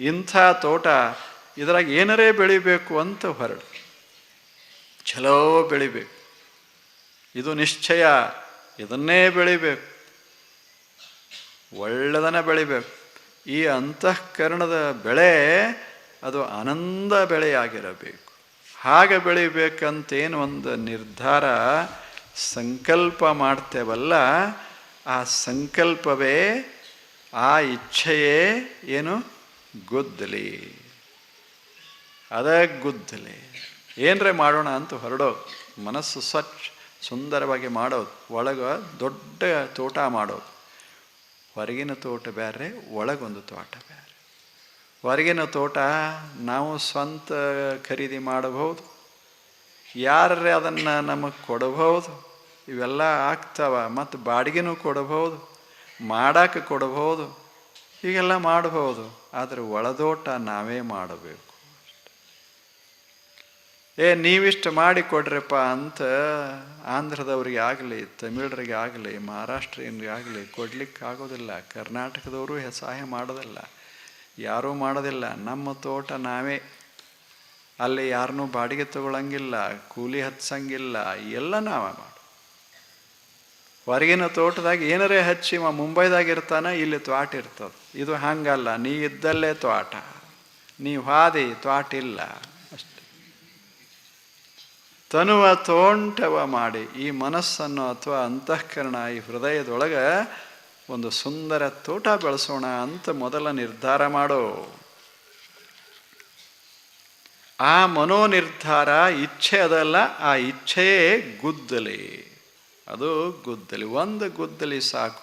ಇಂಥ ತೋಟ, ಇದರಾಗ ಏನಾರೇ ಬೆಳಿಬೇಕು ಅಂತ ಹೊರಡು, ಚಲೋ ಬೆಳಿಬೇಕು, ಇದು ನಿಶ್ಚಯ, ಇದನ್ನೇ ಬೆಳಿಬೇಕು, ಒಳ್ಳೆದನ್ನ ಬೆಳಿಬೇಕು. ಈ ಅಂತಃಕರಣದ ಬೆಳೆ ಅದು ಆನಂದ ಬೆಳೆಯಾಗಿರಬೇಕು. ಹಾಗೆ ಬೆಳಿಬೇಕಂತೇನು ಒಂದು ನಿರ್ಧಾರ ಸಂಕಲ್ಪ ಮಾಡ್ತೇವಲ್ಲ, ಆ ಸಂಕಲ್ಪವೇ, ಆ ಇಚ್ಛೆಯೇ ಏನು? ಗುದ್ದಲಿ. ಅದ ಗುದ್ದಲಿ. ಏನರೇ ಮಾಡೋಣ ಅಂತ ಹೊರಡೋದು, ಮನಸ್ಸು ಸ್ವಚ್ಛ ಸುಂದರವಾಗಿ ಮಾಡೋದು, ಒಳಗೆ ದೊಡ್ಡ ತೋಟ ಮಾಡೋದು. ಹೊರಗಿನ ತೋಟ ಬೇರೆ, ಒಳಗೊಂದು ತೋಟ ಬೇರೆ. ಹೊರಗಿನ ತೋಟ ನಾವು ಸ್ವಂತ ಖರೀದಿ ಮಾಡಬಹುದು, ಯಾರೇ ಅದನ್ನು ನಮಗೆ ಕೊಡಬಹುದು, ಇವೆಲ್ಲ ಆಗ್ತಾವ. ಮತ್ತು ಬಾಡಿಗೆನೂ ಕೊಡಬಹುದು, ಮಾಡಕ್ಕೆ ಕೊಡಬಹುದು, ಹೀಗೆಲ್ಲ ಮಾಡಬಹುದು. ಆದರೆ ಒಳದೋಟ ನಾವೇ ಮಾಡಬೇಕು. ನೀವಿಷ್ಟು ಮಾಡಿ ಕೊಡ್ರಪ್ಪ ಅಂತ ಆಂಧ್ರದವ್ರಿಗೆ ಆಗಲಿ, ತಮಿಳರಿಗೆ ಆಗಲಿ, ಮಹಾರಾಷ್ಟ್ರೀಯನ್ರಿಗೆ ಆಗಲಿ ಕೊಡ್ಲಿಕ್ಕೆ ಆಗೋದಿಲ್ಲ. ಕರ್ನಾಟಕದವರು ಸಹಾಯ ಮಾಡೋದಿಲ್ಲ, ಯಾರೂ ಮಾಡೋದಿಲ್ಲ. ನಮ್ಮ ತೋಟ ನಾವೇ, ಅಲ್ಲಿ ಯಾರನ್ನೂ ಬಾಡಿಗೆ ತಗೊಳ್ಳಂಗಿಲ್ಲ, ಕೂಲಿ ಹಚ್ಚಂಗಿಲ್ಲ, ಎಲ್ಲ ನಾವೇ ಮಾಡು. ಹೊರಗಿನ ತೋಟದಾಗ ಏನಾರೇ ಹಚ್ಚಿ ಮುಂಬೈದಾಗ ಇರ್ತಾನೆ, ಇಲ್ಲಿ ತ್ವಾಟ ಇರ್ತದೆ. ಇದು ಹಂಗಲ್ಲ, ನೀ ಇದ್ದಲ್ಲೇ ತ್ವಾಟ, ನೀ ಹಾದಿ ತ್ವಾಟ ಇಲ್ಲ ಅಷ್ಟೆ. ತನುವ ತೋಂಟವ ಮಾಡಿ, ಈ ಮನಸ್ಸನ್ನು ಅಥವಾ ಅಂತಃಕರಣ, ಈ ಹೃದಯದೊಳಗೆ ಒಂದು ಸುಂದರ ತೋಟ ಬೆಳೆಸೋಣ ಅಂತ ಮೊದಲ ನಿರ್ಧಾರ ಮಾಡೋ. ಆ ಮನೋನಿರ್ಧಾರ ಇಚ್ಛೆ ಅದಲ್ಲ, ಆ ಇಚ್ಛೆಯೇ ಗುದ್ದಲಿ. ಅದು ಗುದ್ದಲಿ. ಒಂದು ಗುದ್ದಲಿ ಸಾಕು,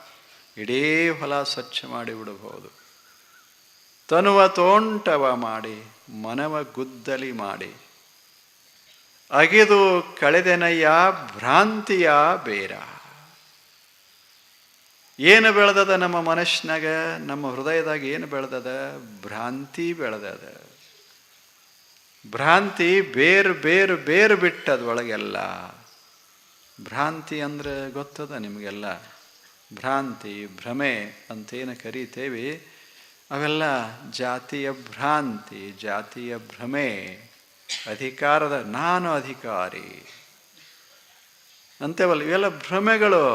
ಇಡೀ ಹೊಲ ಸ್ವಚ್ಛ ಮಾಡಿ ಬಿಡಬಹುದು. ತನುವ ತೋಂಟವ ಮಾಡಿ, ಮನವ ಗುದ್ದಲಿ ಮಾಡಿ, ಅಗಿದು ಕಳೆದೆನಯ್ಯ ಭ್ರಾಂತಿಯ ಬೇರ. ಏನು ಬೆಳೆದದ ನಮ್ಮ ಮನಸ್ಸಿನಾಗ, ನಮ್ಮ ಹೃದಯದಾಗ ಏನು ಬೆಳೆದದ? ಭ್ರಾಂತಿ ಬೆಳೆದದ. ಭ್ರಾಂತಿ ಬೇರು ಬೇರು ಬೇರು ಬಿಟ್ಟದ ಒಳಗೆಲ್ಲ. ಭ್ರಾಂತಿ ಅಂದರೆ ಗೊತ್ತದ ನಿಮಗೆಲ್ಲ. ಭ್ರಾಂತಿ, ಭ್ರಮೆ ಅಂತೇನು ಕರೀತೇವೆ, ಅವೆಲ್ಲ ಜಾತಿಯ ಭ್ರಾಂತಿ, ಜಾತಿಯ ಭ್ರಮೆ, ಅಧಿಕಾರದ ನಾನು ಅಧಿಕಾರಿ ಅಂತೇವಲ್ಲ, ಇವೆಲ್ಲ ಭ್ರಮೆಗಳು.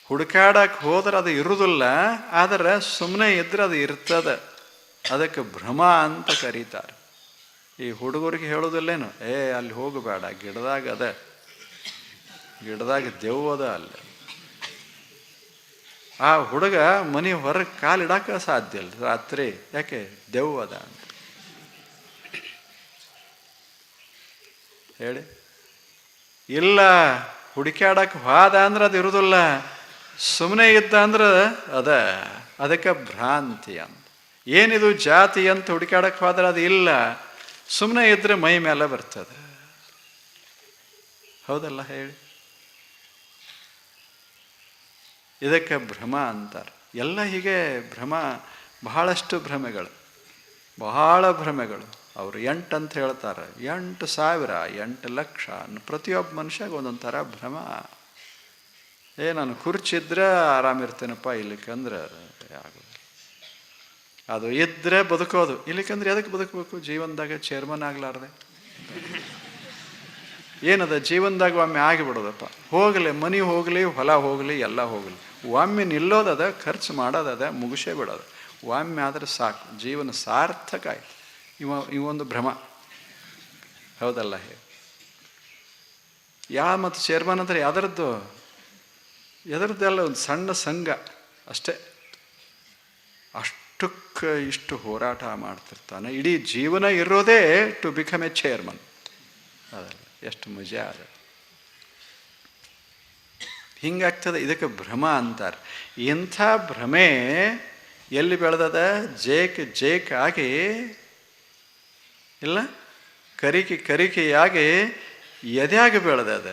ಹುಡುಕಾಡಕ್ಕೆ ಹೋದ್ರೆ ಅದು ಇರುವುದಿಲ್ಲ, ಆದರೆ ಸುಮ್ಮನೆ ಇದ್ರೆ ಅದು ಇರ್ತದೆ. ಅದಕ್ಕೆ ಭ್ರಮ ಅಂತ ಕರೀತಾರೆ. ಈ ಹುಡುಗರಿಗೆ ಹೇಳೋದಿಲ್ಲೇನು, ಅಲ್ಲಿ ಹೋಗಬೇಡ, ಗಿಡದಾಗ ಅದ, ಗಿಡದಾಗ ದೆವ್ವದ ಅಲ್ಲಿ. ಆ ಹುಡುಗ ಮನೆ ಹೊರಗೆ ಕಾಲಿಡಕ್ಕೆ ಸಾಧ್ಯ ಇಲ್ಲ ರಾತ್ರಿ, ಯಾಕೆ? ದೆವ್ವದ ಅಂತ ಹೇಳಿ. ಇಲ್ಲ, ಹುಡುಕಾಡಕ್ಕೆ ಹೋದ ಅಂದ್ರೆ ಅದು ಇರೋದಿಲ್ಲ, ಸುಮ್ಮನೆ ಇದ್ದ ಅಂದ್ರೆ ಅದಕ್ಕೆ ಭ್ರಾಂತಿ ಅಂತ. ಏನಿದು ಜಾತಿ ಅಂತ ಹುಡುಕಾಡಕ್ಕೆ ಹೋದ್ರೆ ಅದು ಇಲ್ಲ, ಸುಮ್ಮನೆ ಇದ್ರೆ ಮೈ ಮೇಲೆ ಬರ್ತದೆ. ಹೌದಲ್ಲ ಹೇಳಿ? ಇದಕ್ಕೆ ಭ್ರಮ ಅಂತಾರೆ. ಎಲ್ಲ ಹೀಗೆ ಭ್ರಮ, ಬಹಳಷ್ಟು ಭ್ರಮೆಗಳು, ಬಹಳ ಭ್ರಮೆಗಳು. ಅವರು 8 ಅಂತ ಹೇಳ್ತಾರೆ, 8,000, 8 ಲಕ್ಷ, ಪ್ರತಿಯೊಬ್ಬ ಮನುಷ್ಯಾಗ ಒಂದೊಂದು ಥರ ಭ್ರಮ. ನಾನು ಕುರ್ಚಿದ್ರೆ ಆರಾಮಿರ್ತೇನಪ್ಪ, ಇಲ್ಲಿಕಂದ್ರೆ ಆಗೋದು. ಅದು ಇದ್ದರೆ ಬದುಕೋದು, ಇಲ್ಲಿಕಂದ್ರೆ ಎದಕ್ಕೆ ಬದುಕಬೇಕು? ಜೀವನದಾಗ ಚೇರ್ಮನ್ ಆಗ್ಲಾರ್ದೆ ಏನದ? ಜೀವನದಾಗ ಒಮ್ಮೆ ಆಗಿಬಿಡೋದಪ್ಪ. ಹೋಗಲಿ, ಮನೆ ಹೋಗಲಿ, ಹೊಲ ಹೋಗಲಿ, ಎಲ್ಲ ಹೋಗಲಿ, ಒಮ್ಮೆ ನಿಲ್ಲೋದದ, ಖರ್ಚು ಮಾಡೋದದ, ಮುಗಿಸೇ ಬಿಡೋದು. ಒಮ್ಮೆ ಆದರೆ ಸಾಕು, ಜೀವನ ಸಾರ್ಥಕ ಆಯ್ತು. ಇವೊಂದು ಭ್ರಮ, ಹೌದಲ್ಲ? ಮತ್ತು ಚೇರ್ಮನ್ ಅಂದರೆ ಎದರದ್ದೆಲ್ಲ ಒಂದು ಸಣ್ಣ ಸಂಘ ಅಷ್ಟೇ. ಅಷ್ಟಕ್ಕೆ ಇಷ್ಟು ಹೋರಾಟ ಮಾಡ್ತಿರ್ತಾನೆ. ಇಡೀ ಜೀವನ ಇರೋದೇ ಟು ಬಿಕಮ್ ಎ ಚೇರ್ಮನ್. ಅದಲ್ಲ, ಎಷ್ಟು ಮಜಾ ಅದ. ಹಿಂಗಾಗ್ತದೆ. ಇದಕ್ಕೆ ಭ್ರಮ ಅಂತಾರೆ. ಇಂಥ ಭ್ರಮೆ ಎಲ್ಲಿ ಬೆಳೆದದ? ಜೇಕ್ ಆಗಿ ಇಲ್ಲ, ಕರಿಕೆಯಾಗಿ ಎದೆಯಾಗಿ ಬೆಳೆದದ.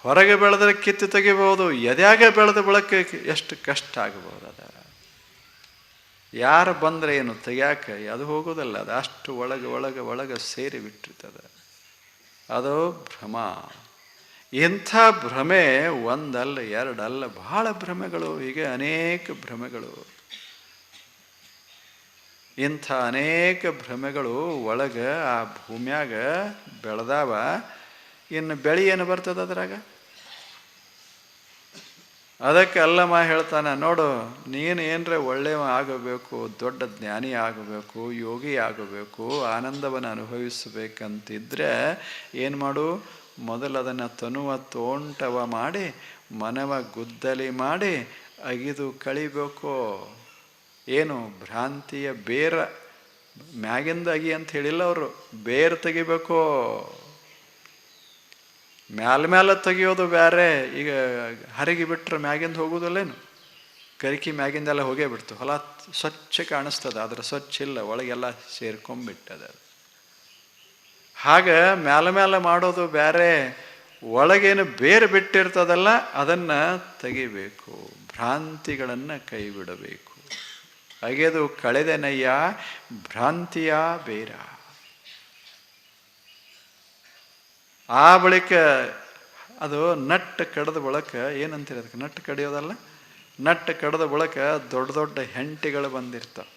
ಹೊರಗೆ ಬೆಳೆದ್ರೆ ಕಿತ್ತು ತೆಗಿಬಹುದು, ಎದೆಯಾಗೆ ಬೆಳೆದ ಬಳಕೆ ಎಷ್ಟು ಕಷ್ಟ ಆಗಬಹುದು. ಅದ ಯಾರು ಬಂದರೆ ಏನು ತೆಗ್ಯಾಕೆ ಅದು ಹೋಗೋದಲ್ಲ. ಅದು ಅಷ್ಟು ಒಳಗೆ ಸೇರಿ ಬಿಟ್ಟಿರ್ತದೆ. ಅದು ಭ್ರಮ. ಇಂಥ ಭ್ರಮೆ ಒಂದಲ್ಲ, ಎರಡಲ್ಲ, ಬಹಳ ಭ್ರಮೆಗಳು, ಹೀಗೆ ಅನೇಕ ಭ್ರಮೆಗಳು. ಇಂಥ ಅನೇಕ ಭ್ರಮೆಗಳು ಒಳಗೆ ಆ ಭೂಮ್ಯಾಗ ಬೆಳೆದಾವ. ಇನ್ನು ಬೆಳೆ ಏನು ಬರ್ತದೆ ಅದ್ರಾಗ? ಅದಕ್ಕೆ ಅಲ್ಲಮ್ಮ ಹೇಳ್ತಾನೆ, ನೋಡು, ನೀನು ಏನರ ಒಳ್ಳೆಯ ಆಗಬೇಕು, ದೊಡ್ಡ ಜ್ಞಾನಿ ಆಗಬೇಕು, ಯೋಗಿ ಆಗಬೇಕು, ಆನಂದವನ್ನು ಅನುಭವಿಸಬೇಕಂತಿದ್ರೆ ಏನು ಮಾಡು? ಮೊದಲು ಅದನ್ನು ತನುವ ತೋಂಟವ ಮಾಡಿ, ಮನವ ಗುದ್ದಲಿ ಮಾಡಿ ಅಗಿದು ಕಳಿಬೇಕು. ಏನು? ಭ್ರಾಂತಿಯ ಬೇರ ಮ್ಯಾಗಿಂದ ಅಗಿ ಅಂತ ಹೇಳಿಲ್ಲ ಅವರು, ಬೇರು ತೆಗಿಬೇಕು. ಮ್ಯಾಲ ತೆಗಿಯೋದು ಬೇರೆ. ಈಗ ಹರಿಗಿ ಬಿಟ್ರೆ ಮ್ಯಾಗಿಂದ ಹೋಗೋದಿಲ್ಲೇನು? ಕರಿಕಿ ಮ್ಯಾಗಿಂದೆಲ್ಲ ಹೋಗೇ ಬಿಡ್ತು, ಹೊಲ ಸ್ವಚ್ಛ ಕಾಣಿಸ್ತದೆ, ಆದರೆ ಸ್ವಚ್ಛ ಇಲ್ಲ, ಒಳಗೆಲ್ಲ ಸೇರ್ಕೊಂಡ್ಬಿಟ್ಟದ. ಹಾಗೆ ಮ್ಯಾಲ ಮಾಡೋದು ಬೇರೆ, ಒಳಗೇನು ಬೇರೆ ಬಿಟ್ಟಿರ್ತದಲ್ಲ ಅದನ್ನು ತೆಗಿಬೇಕು. ಭ್ರಾಂತಿಗಳನ್ನು ಕೈ ಬಿಡಬೇಕು. ಅಗೆದು ಕಳೆದೆನಯ್ಯ ಭ್ರಾಂತಿಯ ಬೇರ. ಆ ಬಳಿಕ ಅದು ನಟ್ಟು ಕಡ್ದ ಬಳಕ ಏನಂತೀರ ಅದಕ್ಕೆ? ನಟ್ಟು ಕಡಿಯೋದಲ್ಲ, ನಟ್ಟು ಕಡ್ದ ಬಳಕ ದೊಡ್ಡ ಹೆಂಟಿಗಳು ಬಂದಿರ್ತಾವೆ.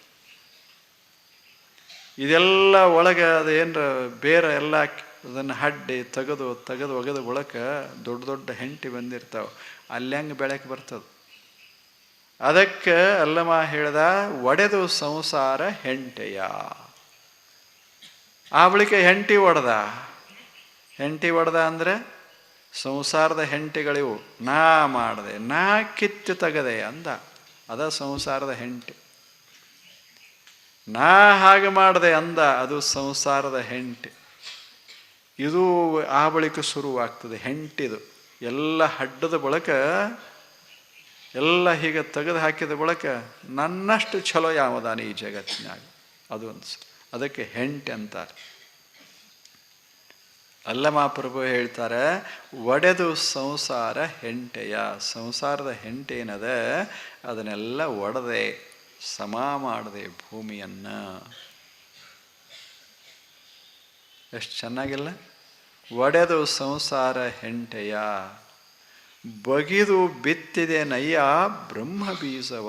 ಇದೆಲ್ಲ ಒಳಗೆ ಅದು ಏನರ ಬೇರೆ ಎಲ್ಲ ಅದನ್ನು ಹಡ್ಡಿ ತೆಗೆದು ಒಗೆದ ಬಳಕ ದೊಡ್ಡ ಹೆಂಟಿ ಬಂದಿರ್ತಾವೆ. ಅಲ್ಲಿ ಹೆಂಗೆ ಬೆಳಕ್ಕೆ ಬರ್ತದೆ? ಅದಕ್ಕೆ ಅಲ್ಲಮ ಹೇಳ್ದ, ಒಡೆದು ಸಂಸಾರ ಹೆಂಟೆಯ. ಆ ಬಳಿಕ ಹೆಂಟಿ ಒಡೆದ ಅಂದರೆ ಸಂಸಾರದ ಹೆಂಟಿಗಳಿವು. ನಾ ಮಾಡಿದೆ, ನಾ ಕಿತ್ತು ತೆಗದೆ ಅಂದ, ಅದ ಸಂಸಾರದ ಹೆಂಟಿ. ನಾ ಹಾಗೆ ಮಾಡಿದೆ ಅಂದ, ಅದು ಸಂಸಾರದ ಹೆಂಟಿ. ಇದು ಆ ಬಳಿಕ ಶುರುವಾಗ್ತದೆ ಹೆಂಟಿದು. ಎಲ್ಲ ಹಡ್ಡದ ಬಳಕ ಎಲ್ಲ ಹೀಗೆ ತೆಗೆದು ಹಾಕಿದ ಬಳಕ ನನ್ನಷ್ಟು ಚಲೋ ಯಾವದಾನ ಈ ಜಗತ್ತಿನಾಗ, ಅದು ಅದಕ್ಕೆ ಹೆಂಟೆ ಅಂತಾರೆ. ಅಲ್ಲಮಾಪ್ರಭು ಹೇಳ್ತಾರೆ, ಒಡೆದು ಸಂಸಾರ ಹೆಂಟೆಯ. ಸಂಸಾರದ ಹೆಂಟೆ ಏನದ ಅದನ್ನೆಲ್ಲ ಒಡೆದೆ, ಸಮ ಮಾಡದೆ ಭೂಮಿಯನ್ನು. ಎಷ್ಟು ಚೆನ್ನಾಗಿಲ್ಲ? ಒಡೆದು ಸಂಸಾರ ಹೆಂಟೆಯ, ಬಗಿದು ಬಿತ್ತಿದೆ ನಯ್ಯ ಬ್ರಹ್ಮ ಬೀಜವ.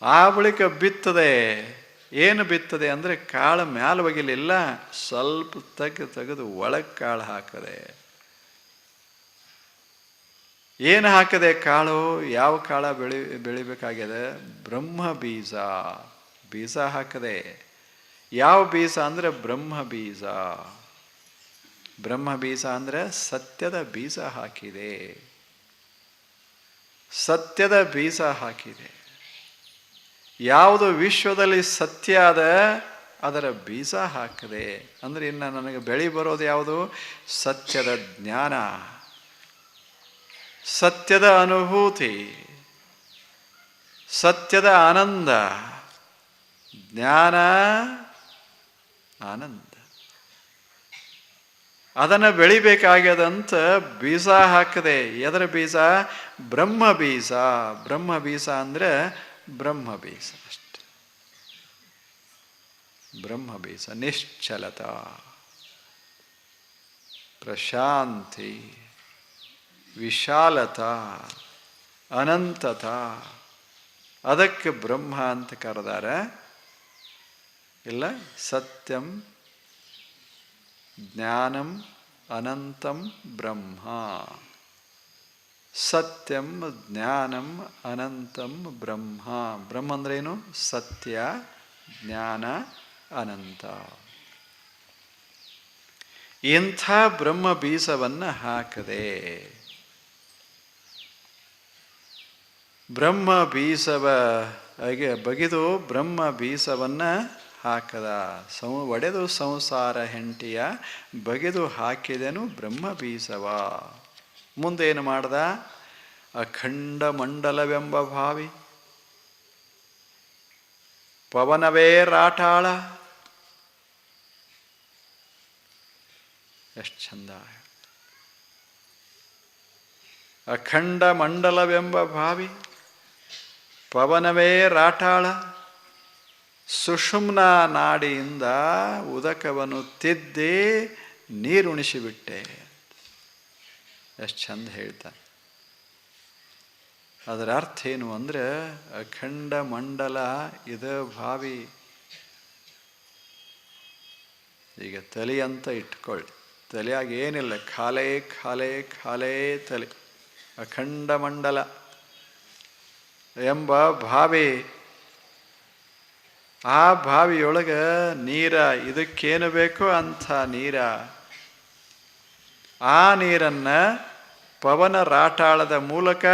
ಆ ಬಳಿಕ ಬಿತ್ತದೆ. ಏನು ಬಿತ್ತದೆ ಅಂದರೆ ಕಾಳು ಮ್ಯಾಲ ಬಗಿಲಿಲ್ಲ, ಸ್ವಲ್ಪ ತೆಗೆದು ಒಳಗೆ ಕಾಳು ಹಾಕದೆ. ಏನು ಹಾಕದೆ ಕಾಳು? ಯಾವ ಕಾಳ ಬೆಳಿಬೇಕಾಗ್ಯದ? ಬ್ರಹ್ಮ ಬೀಜ ಹಾಕದೆ. ಯಾವ ಬೀಜ ಅಂದರೆ ಬ್ರಹ್ಮ ಬೀಜ. ಬ್ರಹ್ಮ ಬೀಜ ಅಂದರೆ ಸತ್ಯದ ಬೀಜ ಹಾಕಿದೆ. ಸತ್ಯದ ಬೀಜ ಹಾಕಿದೆ. ಯಾವುದು ವಿಶ್ವದಲ್ಲಿ ಸತ್ಯ ಅದ ಅದರ ಬೀಜ ಹಾಕದೆ. ಅಂದರೆ ಇನ್ನು ನನಗೆ ಬೆಳೆ ಬರೋದು ಯಾವುದು? ಸತ್ಯದ ಜ್ಞಾನ, ಸತ್ಯದ ಅನುಭೂತಿ, ಸತ್ಯದ ಆನಂದ. ಜ್ಞಾನ ಆನಂದ ಅದನ್ನು ಬೆಳಿಬೇಕಾಗ್ಯದಂತ ಬೀಜ ಹಾಕದೆ. ಎದರ ಬೀಜ? ಬ್ರಹ್ಮ ಬೀಜ. ಬ್ರಹ್ಮ ಬೀಜ ಅಂದರೆ ಬ್ರಹ್ಮ ಬೀಜ ಅಷ್ಟೆ. ಬ್ರಹ್ಮ ಬೀಜ ನಿಶ್ಚಲತ. ಪ್ರಶಾಂತಿ, ವಿಶಾಲತಾ, ಅನಂತತಾ. ಅದಕ್ಕೆ ಬ್ರಹ್ಮ ಅಂತ ಕರೆದಾರೆ. ಇಲ್ಲ, ಸತ್ಯಂ ಜ್ಞಾನಂ ಅನಂತಂ ಬ್ರಹ್ಮ. ಸತ್ಯಂ ಜ್ಞಾನಂ ಅನಂತಂ ಬ್ರಹ್ಮ. ಬ್ರಹ್ಮ ಅಂದ್ರೇನು? ಸತ್ಯ, ಜ್ಞಾನ, ಅನಂತ. ಇಂಥ ಬ್ರಹ್ಮ ಬೀಜವನ್ನು ಹಾಕದೆ, ಬ್ರಹ್ಮ ಬೀಜವ ಬಗೆದು ಬ್ರಹ್ಮ ಬೀಜವನ್ನು ಹಾಕದ. ಒಡೆದು ಸಂಸಾರ ಹೆಂಟಿಯ ಬಗೆದು ಹಾಕಿದೆನು ಬ್ರಹ್ಮ ಬೀಜವ. ಮುಂದೇನು ಮಾಡ್ದ? ಅಖಂಡ ಮಂಡಲವೆಂಬ ಭಾವಿ, ಪವನವೇ ರಾಟಾಳ. ಎಷ್ಟು ಚಂದ! ಅಖಂಡ ಮಂಡಲವೆಂಬ ಭಾವಿ, ಪವನವೇ ರಾಟಾಳ. ಸುಷುಮ್ನ ನಾಡಿಯಿಂದ ಉದಕವನ್ನು ತಿದ್ದಿ ನೀರುಣಿಸಿಬಿಟ್ಟೆ. ಎಷ್ಟು ಚಂದ ಹೇಳ್ತಾನೆ. ಅದರ ಅರ್ಥ ಏನು ಅಂದರೆ, ಅಖಂಡ ಮಂಡಲ ಇದು ಭಾವಿ. ಈಗ ತಲೆ ಅಂತ ಇಟ್ಕೊಳ್ಳಿ, ತಲೆಯಾಗ ಏನಿಲ್ಲ, ಖಾಲೇ ಖಾಲೇ ಖಾಲೇ ತಲೆ. ಅಖಂಡ ಮಂಡಲ ಎಂಬ ಭಾವಿ. ಆ ಬಾವಿಯೊಳಗೆ ನೀರ, ಇದಕ್ಕೇನು ಬೇಕೋ ಅಂಥ ನೀರ. ಆ ನೀರನ್ನು ಪವನ ರಾಟಾಳದ ಮೂಲಕ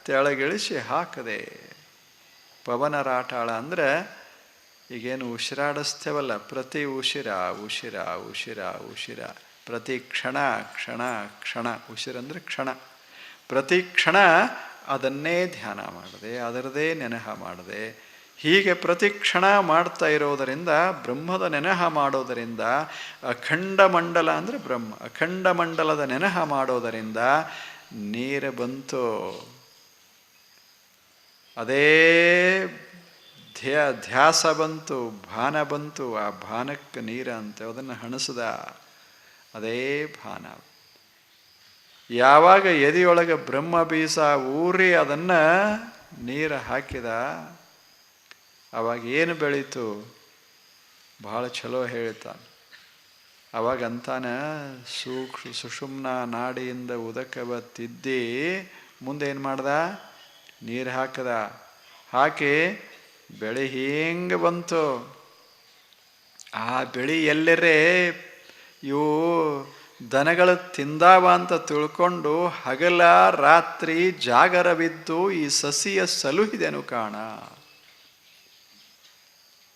ತೆಳಗಿಳಿಸಿ ಹಾಕದೆ. ಪವನ ರಾಟಾಳ ಅಂದರೆ ಈಗೇನು ಉಸಿರಾಡಿಸ್ತೇವಲ್ಲ, ಪ್ರತಿ ಉಸಿರ ಉಸಿರ ಉಸಿರ ಉಸಿರ, ಪ್ರತಿ ಕ್ಷಣ ಕ್ಷಣ ಕ್ಷಣ. ಉಸಿರಂದರೆ ಕ್ಷಣ. ಪ್ರತಿ ಕ್ಷಣ ಅದನ್ನೇ ಧ್ಯಾನ ಮಾಡದೆ, ಅದರದೇ ನೆನಹ ಮಾಡದೆ, ಹೀಗೆ ಪ್ರತಿ ಕ್ಷಣ ಮಾಡ್ತಾ ಇರೋದರಿಂದ, ಬ್ರಹ್ಮದ ನೆನಹ ಮಾಡೋದರಿಂದ, ಅಖಂಡ ಮಂಡಲ ಅಂದರೆ ಬ್ರಹ್ಮ, ಅಖಂಡ ಮಂಡಲದ ನೆನಹ ಮಾಡೋದರಿಂದ ನೀರು ಬಂತು. ಅದೇ ಧ್ಯಾಸ ಬಂತು, ಭಾನ ಬಂತು. ಆ ಭಾನಕ್ಕೆ ನೀರು ಅಂತ ಅದನ್ನು ಹಣಸದ. ಅದೇ ಭಾನ. ಯಾವಾಗ ಎದೆಯೊಳಗೆ ಬ್ರಹ್ಮ ಬೀಜ ಊರಿ ಅದನ್ನು ನೀರು ಹಾಕಿದ, ಅವಾಗ ಏನು ಬೆಳೀತು? ಭಾಳ ಚಲೋ ಹೇಳ್ತಾನೆ. ಅವಾಗ ಅಂತಾನೆ, ಸುಷುಮ್ನ ನಾಡಿಯಿಂದ ಉದಕವ ತಿದ್ದಿ ಮುಂದೇನು ಮಾಡ್ದ? ನೀರು ಹಾಕದ. ಹಾಕಿ ಬೆಳೆ ಹಿಂಗೆ ಬಂತು. ಆ ಬೆಳೆ ಎಲ್ಲರೇ ಇವು ದನಗಳು ತಿಂದಾವ ಅಂತ ತಿಳ್ಕೊಂಡು ಹಗಲ ರಾತ್ರಿ ಜಾಗರವಿದ್ದು ಈ ಸಸಿಯ ಸಲುಹಿದೆನು ಕಾಣ.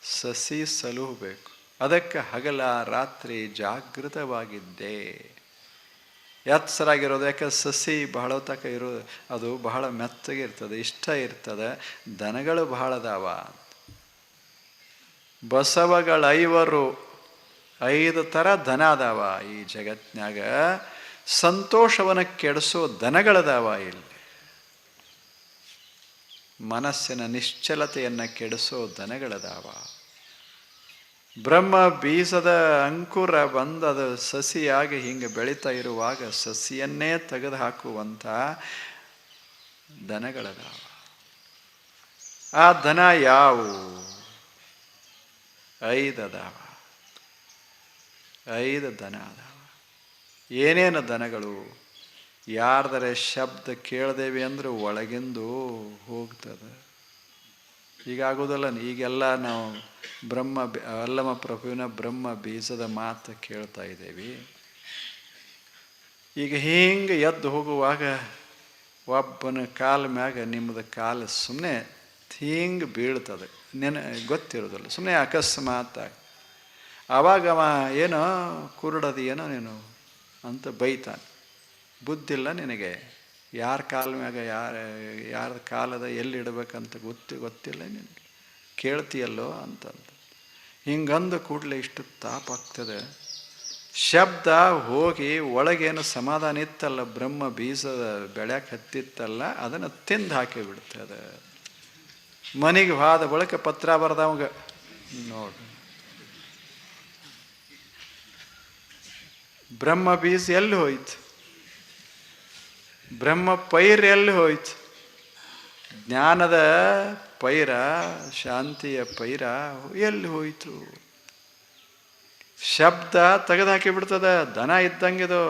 ಸಸಿ ಸಲುಹಬೇಕು, ಅದಕ್ಕೆ ಹಗಲ ರಾತ್ರಿ ಜಾಗೃತವಾಗಿದ್ದೆ. ಎಚ್ಚರಾಗಿರೋದು. ಯಾಕೆ? ಸಸಿ ಬಹಳ ತಕ ಇರೋದು, ಅದು ಬಹಳ ಮೆತ್ತಗಿರ್ತದೆ, ಇಷ್ಟ ಇರ್ತದೆ. ದನಗಳು ಬಹಳದಾವ. ಬಸವಗಳೈವರು 5 ಥರ ದನ ಅದಾವ ಈ ಜಗತ್ನ್ಯಾಗ. ಸಂತೋಷವನ್ನು ಕೆಡಿಸೋ ದನಗಳದಾವ ಇಲ್ಲಿ. ಮನಸ್ಸಿನ ನಿಶ್ಚಲತೆಯನ್ನು ಕೆಡಿಸೋ ದನಗಳದಾವ. ಬ್ರಹ್ಮ ಬೀಜದ ಅಂಕುರ ಬಂದದು ಸಸಿಯಾಗಿ ಹಿಂಗೆ ಬೆಳೀತಾ ಇರುವಾಗ ಸಸಿಯನ್ನೇ ತೆಗೆದು ಹಾಕುವಂಥ ದನಗಳದಾವ. ಆ ದನ ಯಾವುವು? 5 ಅದಾವ. 5 ದನ ಅದಾವ. ಏನೇನು ದನಗಳು? ಯಾರ್ದರೆ ಶಬ್ದ ಕೇಳ್ದೇವಿ ಅಂದ್ರೆ ಒಳಗಿಂದು ಹೋಗ್ತದೆ. ಈಗಾಗೋದಲ್ಲ. ಈಗೆಲ್ಲ ನಾವು ಅಲ್ಲಮ ಪ್ರಭುವಿನ ಬ್ರಹ್ಮ ಬೀಜದ ಮಾತು ಕೇಳ್ತಾ ಇದ್ದೇವೆ. ಈಗ ಹಿಂಗೆ ಎದ್ದು ಹೋಗುವಾಗ ಒಬ್ಬನ ಕಾಲ ಮ್ಯಾಗ ನಿಮ್ಮದು ಕಾಲು ಸುಮ್ಮನೆ ಹಿಂಗೆ ಬೀಳ್ತದೆ. ಗೊತ್ತಿರೋದಿಲ್ಲ, ಸುಮ್ಮನೆ ಅಕಸ್ಮಾತಾಗಿ. ಆವಾಗ ಅವ ಏನೋ ಕುರುಡದಿ ಏನೋ ನೀನು ಅಂತ ಬೈತಾನೆ. ಬುದ್ಧಿಲ್ಲ ನಿನಗೆ. ಯಾರ ಕಾಲ ಮ್ಯಾಗ ಯಾರ ಕಾಲದ ಎಲ್ಲಿಡ್ಬೇಕಂತ ಗೊತ್ತಿಲ್ಲ ನಿನಗೆ. ಕೇಳ್ತೀಯಲ್ಲೋ ಅಂತಂದು ಹಿಂಗಂದು ಕೂಡಲೇ ಇಷ್ಟು ತಾಪಾಗ್ತದೆ. ಶಬ್ದ ಹೋಗಿ ಒಳಗೇನು ಸಮಾಧಾನ ಇತ್ತಲ್ಲ, ಬ್ರಹ್ಮ ಬೀಜದ ಬೆಳ್ಯಾಕೆ ಹತ್ತಿತ್ತಲ್ಲ, ಅದನ್ನು ತಿಂದು ಹಾಕಿ ಬಿಡ್ತದೆ. ಮನೆಗೆ ಹೋದ ಬಳಿಕ ಪತ್ರ ಬರ್ದವಂಗ ನೋಡಿ, ಬ್ರಹ್ಮ ಬೀಜ ಎಲ್ಲಿ ಹೋಯ್ತು? ಬ್ರಹ್ಮ ಪೈರ್ ಎಲ್ಲಿ ಹೋಯ್ತು? ಜ್ಞಾನದ ಪೈರ, ಶಾಂತಿಯ ಪೈರ ಎಲ್ಲಿ ಹೋಯ್ತು? ಶಬ್ದ ತೆಗೆದುಹಾಕಿ ಬಿಡ್ತದ. ದನ ಇದ್ದಂಗಿದು.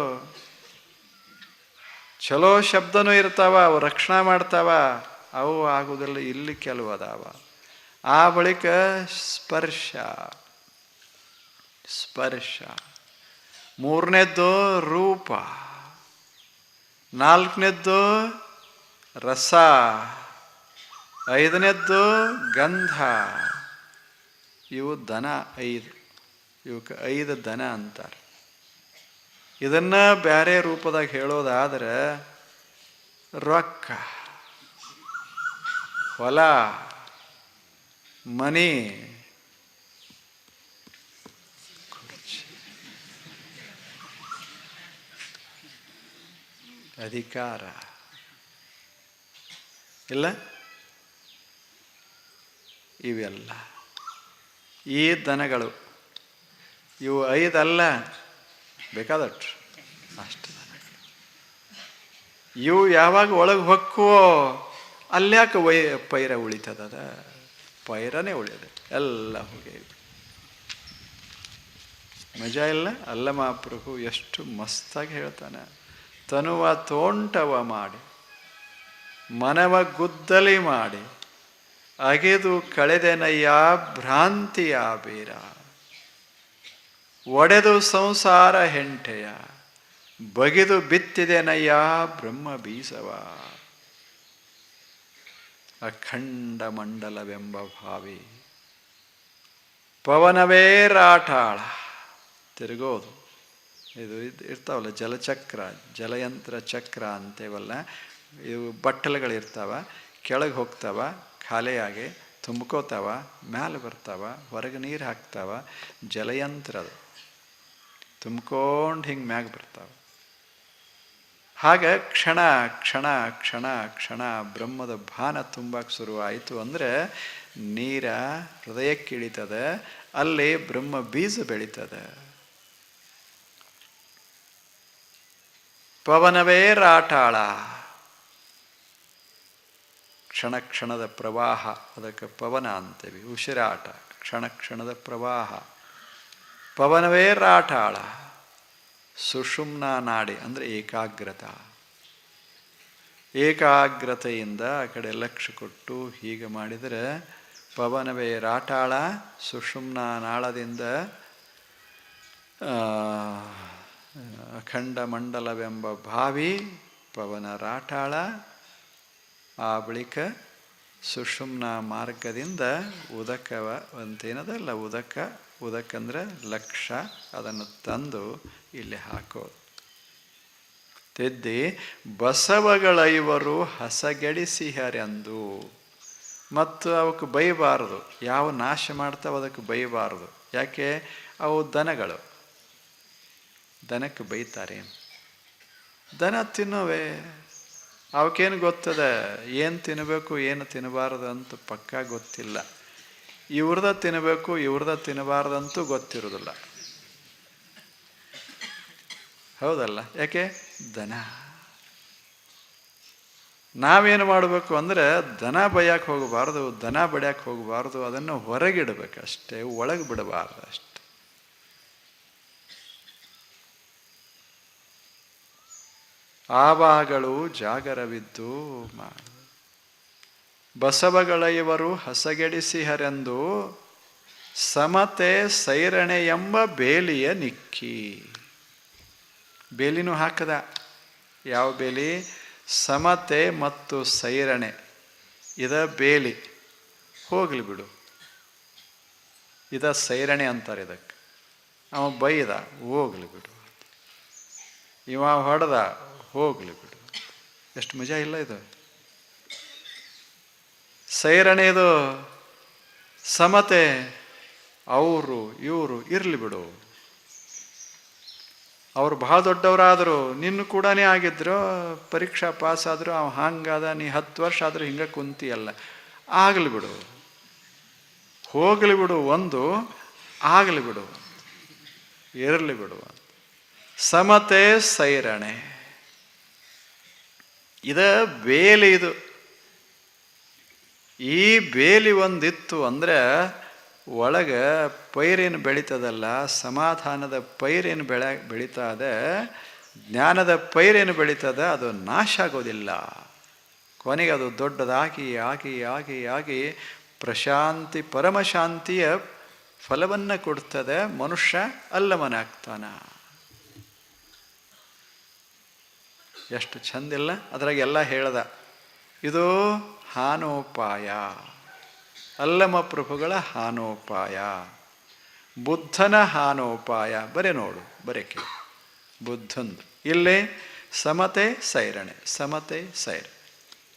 ಚಲೋ ಶಬ್ದನೂ ಇರ್ತಾವ, ಅವು ರಕ್ಷಣೆ ಮಾಡ್ತಾವ, ಅವು ಆಗುವುದಿಲ್ಲ. ಇಲ್ಲಿ ಕೆಲವು ಅದಾವ. ಆ ಬಳಿಕ ಸ್ಪರ್ಶ. ಸ್ಪರ್ಶ. ಮೂರನೇದ್ದು ರೂಪ. ನಾಲ್ಕನೇದ್ದು ರಸ. ಐದನೇದ್ದು ಗಂಧ. ಇವು ದನ 5. ಇವಕ್ಕೆ 5 ದನ ಅಂತಾರೆ. ಇದನ್ನು ಬೇರೆ ರೂಪದಾಗ ಹೇಳೋದಾದರೆ ರೊಕ್ಕ, ಹೊಲ, ಮನಿ, ಅಧಿಕಾರ ಇಲ್ಲ, ಇವೆಲ್ಲ ಈ ದನಗಳು. ಇವು 5 ಅಲ್ಲ, ಬೇಕಾದಷ್ಟು ಅಷ್ಟು ದನಗಳು. ಇವು ಯಾವಾಗ ಒಳಗೆ ಹೊಕ್ಕುವೋ ಅಲ್ಯಾಕೆ ಪೈರ ಉಳಿತದ? ಪೈರನೇ ಉಳಿಯದೆ, ಎಲ್ಲ ಹೋಗಿ ಮಜಾ ಇಲ್ಲ. ಅಲ್ಲ ಮಹಾಪ್ರಭು ಎಷ್ಟು ಮಸ್ತಾಗಿ ಹೇಳ್ತಾನೆ. ತನುವ ತೋಂಟವ ಮಾಡಿ, ಮನವ ಗುದ್ದಲಿ ಮಾಡಿ, ಅಗೆದು ಕಳೆದೆನಯ್ಯ ಭ್ರಾಂತಿಯ ಬೀರ, ಒಡೆದು ಸಂಸಾರ ಹೆಂಟೆಯ, ಬಗೆದು ಬಿತ್ತಿದೆನಯ್ಯ ಬ್ರಹ್ಮ ಬೀಸವ, ಅಖಂಡ ಮಂಡಲವೆಂಬ ಭಾವಿ, ಪವನವೇ ರಾಟಾಳ. ತಿರುಗೋದು. ಇದು ಇರ್ತಾವಲ್ಲ ಜಲಚಕ್ರ, ಜಲಯಂತ್ರ ಚಕ್ರ ಅಂತೇವಲ್ಲ, ಇವು ಬಟ್ಟಲುಗಳಿರ್ತಾವ, ಕೆಳಗೆ ಹೋಗ್ತಾವ, ಖಾಲಿಯಾಗಿ ತುಂಬ್ಕೋತಾವ, ಮ್ಯಾಲೆ ಬರ್ತಾವ, ಹೊರಗೆ ನೀರು ಹಾಕ್ತಾವ. ಜಲಯಂತ್ರದು ತುಂಬ್ಕೊಂಡು ಹಿಂಗೆ ಮ್ಯಾಗ ಬರ್ತಾವ. ಹಾಗೆ ಕ್ಷಣ ಕ್ಷಣ ಕ್ಷಣ ಕ್ಷಣ ಬ್ರಹ್ಮದ ಭಾನ ತುಂಬಕ್ಕೆ ಶುರುವಾಯಿತು ಅಂದರೆ ನೀರ ಹೃದಯಕ್ಕೆ ಇಳಿತದೆ, ಅಲ್ಲಿ ಬ್ರಹ್ಮ ಬೀಜ ಬೆಳೀತದೆ. ಪವನವೇ ರಾಟಾಳ. ಕ್ಷಣ ಕ್ಷಣದ ಪ್ರವಾಹ, ಅದಕ್ಕೆ ಪವನ ಅಂತೇವಿ. ಉಸಿರಾಟ, ಕ್ಷಣ ಕ್ಷಣದ ಪ್ರವಾಹ. ಪವನವೇ ರಾಟಾಳ. ಸುಷುಮ್ನ ನಾಡಿ ಅಂದರೆ ಏಕಾಗ್ರತ. ಏಕಾಗ್ರತೆಯಿಂದ ಆ ಕಡೆ ಲಕ್ಷ್ಯ ಕೊಟ್ಟು ಹೀಗೆ ಮಾಡಿದರೆ ಪವನವೇ ರಾಟಾಳ. ಸುಷುಮ್ನ ನಾಳದಿಂದ ಅಖಂಡ ಮಂಡಲವೆಂಬ ಭಾವಿ ಪವನ ರಾಟಾಳ. ಆ ಬಳಿಕ ಸುಷುಮ್ನ ಮಾರ್ಗದಿಂದ ಉದಕವ ಅಂತೇನದಲ್ಲ, ಉದಕಂದ್ರೆ ಲಕ್ಷ್ಯ, ಅದನ್ನು ತಂದು ಇಲ್ಲಿ ಹಾಕೋದು. ತಿದ್ದಿ ಬಸವಗಳೈವರು ಹಸಗೆಡಿಸಿಹರೆಂದು. ಮತ್ತು ಅವಕ್ಕೆ ಬೈಬಾರದು. ಯಾವ ನಾಶ ಮಾಡ್ತಾವ ಅದಕ್ಕೆ ಬೈಬಾರದು. ಯಾಕೆ? ಅವು ದನಗಳು. ದನಕ್ಕೆ ಬೈತಾರೆ. ದನ ತಿನ್ನೋವೆ, ಅವಕ್ಕೇನು ಗೊತ್ತದ ಏನು ತಿನ್ನಬೇಕು ಏನು ತಿನ್ನಬಾರ್ದು ಅಂತ ಪಕ್ಕಾ ಗೊತ್ತಿಲ್ಲ. ಇವ್ರದ ತಿನ್ನಬೇಕು ಇವ್ರದ ತಿನ್ನಬಾರ್ದಂತೂ ಗೊತ್ತಿರೋದಿಲ್ಲ. ಹೌದಲ್ಲ? ಯಾಕೆ? ದನ. ನಾವೇನು ಮಾಡಬೇಕು ಅಂದರೆ ದನ ಬೈಯಕ್ಕೆ ಹೋಗಬಾರ್ದು, ದನ ಬಡಿಯಕ್ಕೆ ಹೋಗಬಾರ್ದು, ಅದನ್ನು ಹೊರಗಿಡಬೇಕಷ್ಟೇ, ಒಳಗೆ ಬಿಡಬಾರ್ದು ಅಷ್ಟೆ. ಆವಾಗಳು ಜಾಗರವಿದ್ದು ಬಸವಗಳೈವರು ಹಸಗೆಡಿಸಿಹರೆಂದು ಸಮತೆ ಸೈರಣೆ ಎಂಬ ಬೇಲಿಯ ನಿಕ್ಕಿ. ಬೇಲಿನೂ ಹಾಕದ. ಯಾವ ಬೇಲಿ? ಸಮತೆ ಮತ್ತು ಸೈರಣೆ. ಇದ ಬೇಲಿ, ಹೋಗ್ಲಿ ಬಿಡು. ಇದ ಸೈರಣೆ ಅಂತಾರೆ ಇದಕ್ಕೆ. ಅವ ಬೈದ, ಹೋಗ್ಲಿ ಬಿಡು. ಇವ ಹೊಡೆದ, ಹೋಗ್ಲಿ ಬಿಡು. ಎಷ್ಟು ಮಜಾ ಇಲ್ಲ ಇದು? ಸೈರಣೆ ಇದು. ಸಮತೆ, ಅವರು ಇವರು ಇರಲಿ ಬಿಡು. ಅವ್ರು ಭಾಳ ದೊಡ್ಡವರಾದರು, ನಿನ್ನ ಕೂಡ ಆಗಿದ್ರು, ಪರೀಕ್ಷಾ ಪಾಸ್ ಆದರು, ಅವ ಹಂಗಾದ, ನೀ 10 ವರ್ಷ ಆದರೂ ಹಿಂಗೆ ಕುಂತಿಯಲ್ಲ, ಆಗಲಿ ಬಿಡು, ಹೋಗಲಿ ಬಿಡು. ಒಂದು ಆಗಲಿ ಬಿಡು, ಇರಲಿ ಬಿಡು. ಸಮತೆ ಸೈರಣೆ. ಬೇಲಿ ಇದು. ಈ ಬೇಲಿ ಒಂದಿತ್ತು ಅಂದರೆ ಒಳಗೆ ಪೈರೇನು ಬೆಳೀತದಲ್ಲ, ಸಮಾಧಾನದ ಪೈರೇನು ಬೆಳೀತದ, ಜ್ಞಾನದ ಪೈರೇನು ಬೆಳೀತದ, ಅದು ನಾಶ ಆಗೋದಿಲ್ಲ. ಕೊನೆಗೆ ಅದು ದೊಡ್ಡದಾಗಿ ಆಗಿ ಆಗಿ ಆಗಿ ಪ್ರಶಾಂತಿ, ಪರಮಶಾಂತಿಯ ಫಲವನ್ನು ಕೊಡ್ತದೆ. ಮನುಷ್ಯ ಅಲ್ಲಮನಾಗ್ತಾನ. ಎಷ್ಟು ಚಂದಿಲ್ಲ. ಅದ್ರಾಗೆಲ್ಲ ಹೇಳ್ದ. ಇದು ಹಾನೋಪಾಯ, ಅಲ್ಲಮ ಪ್ರಭುಗಳ ಹಾನೋಪಾಯ, ಬುದ್ಧನ ಹಾನೋಪಾಯ. ಬರೇ ನೋಡು, ಬರೇ ಕೇಳು ಬುದ್ಧಂದು. ಇಲ್ಲೇ ಸಮತೆ ಸೈರಣೆ, ಸಮತೆ ಸೈರಣೆ.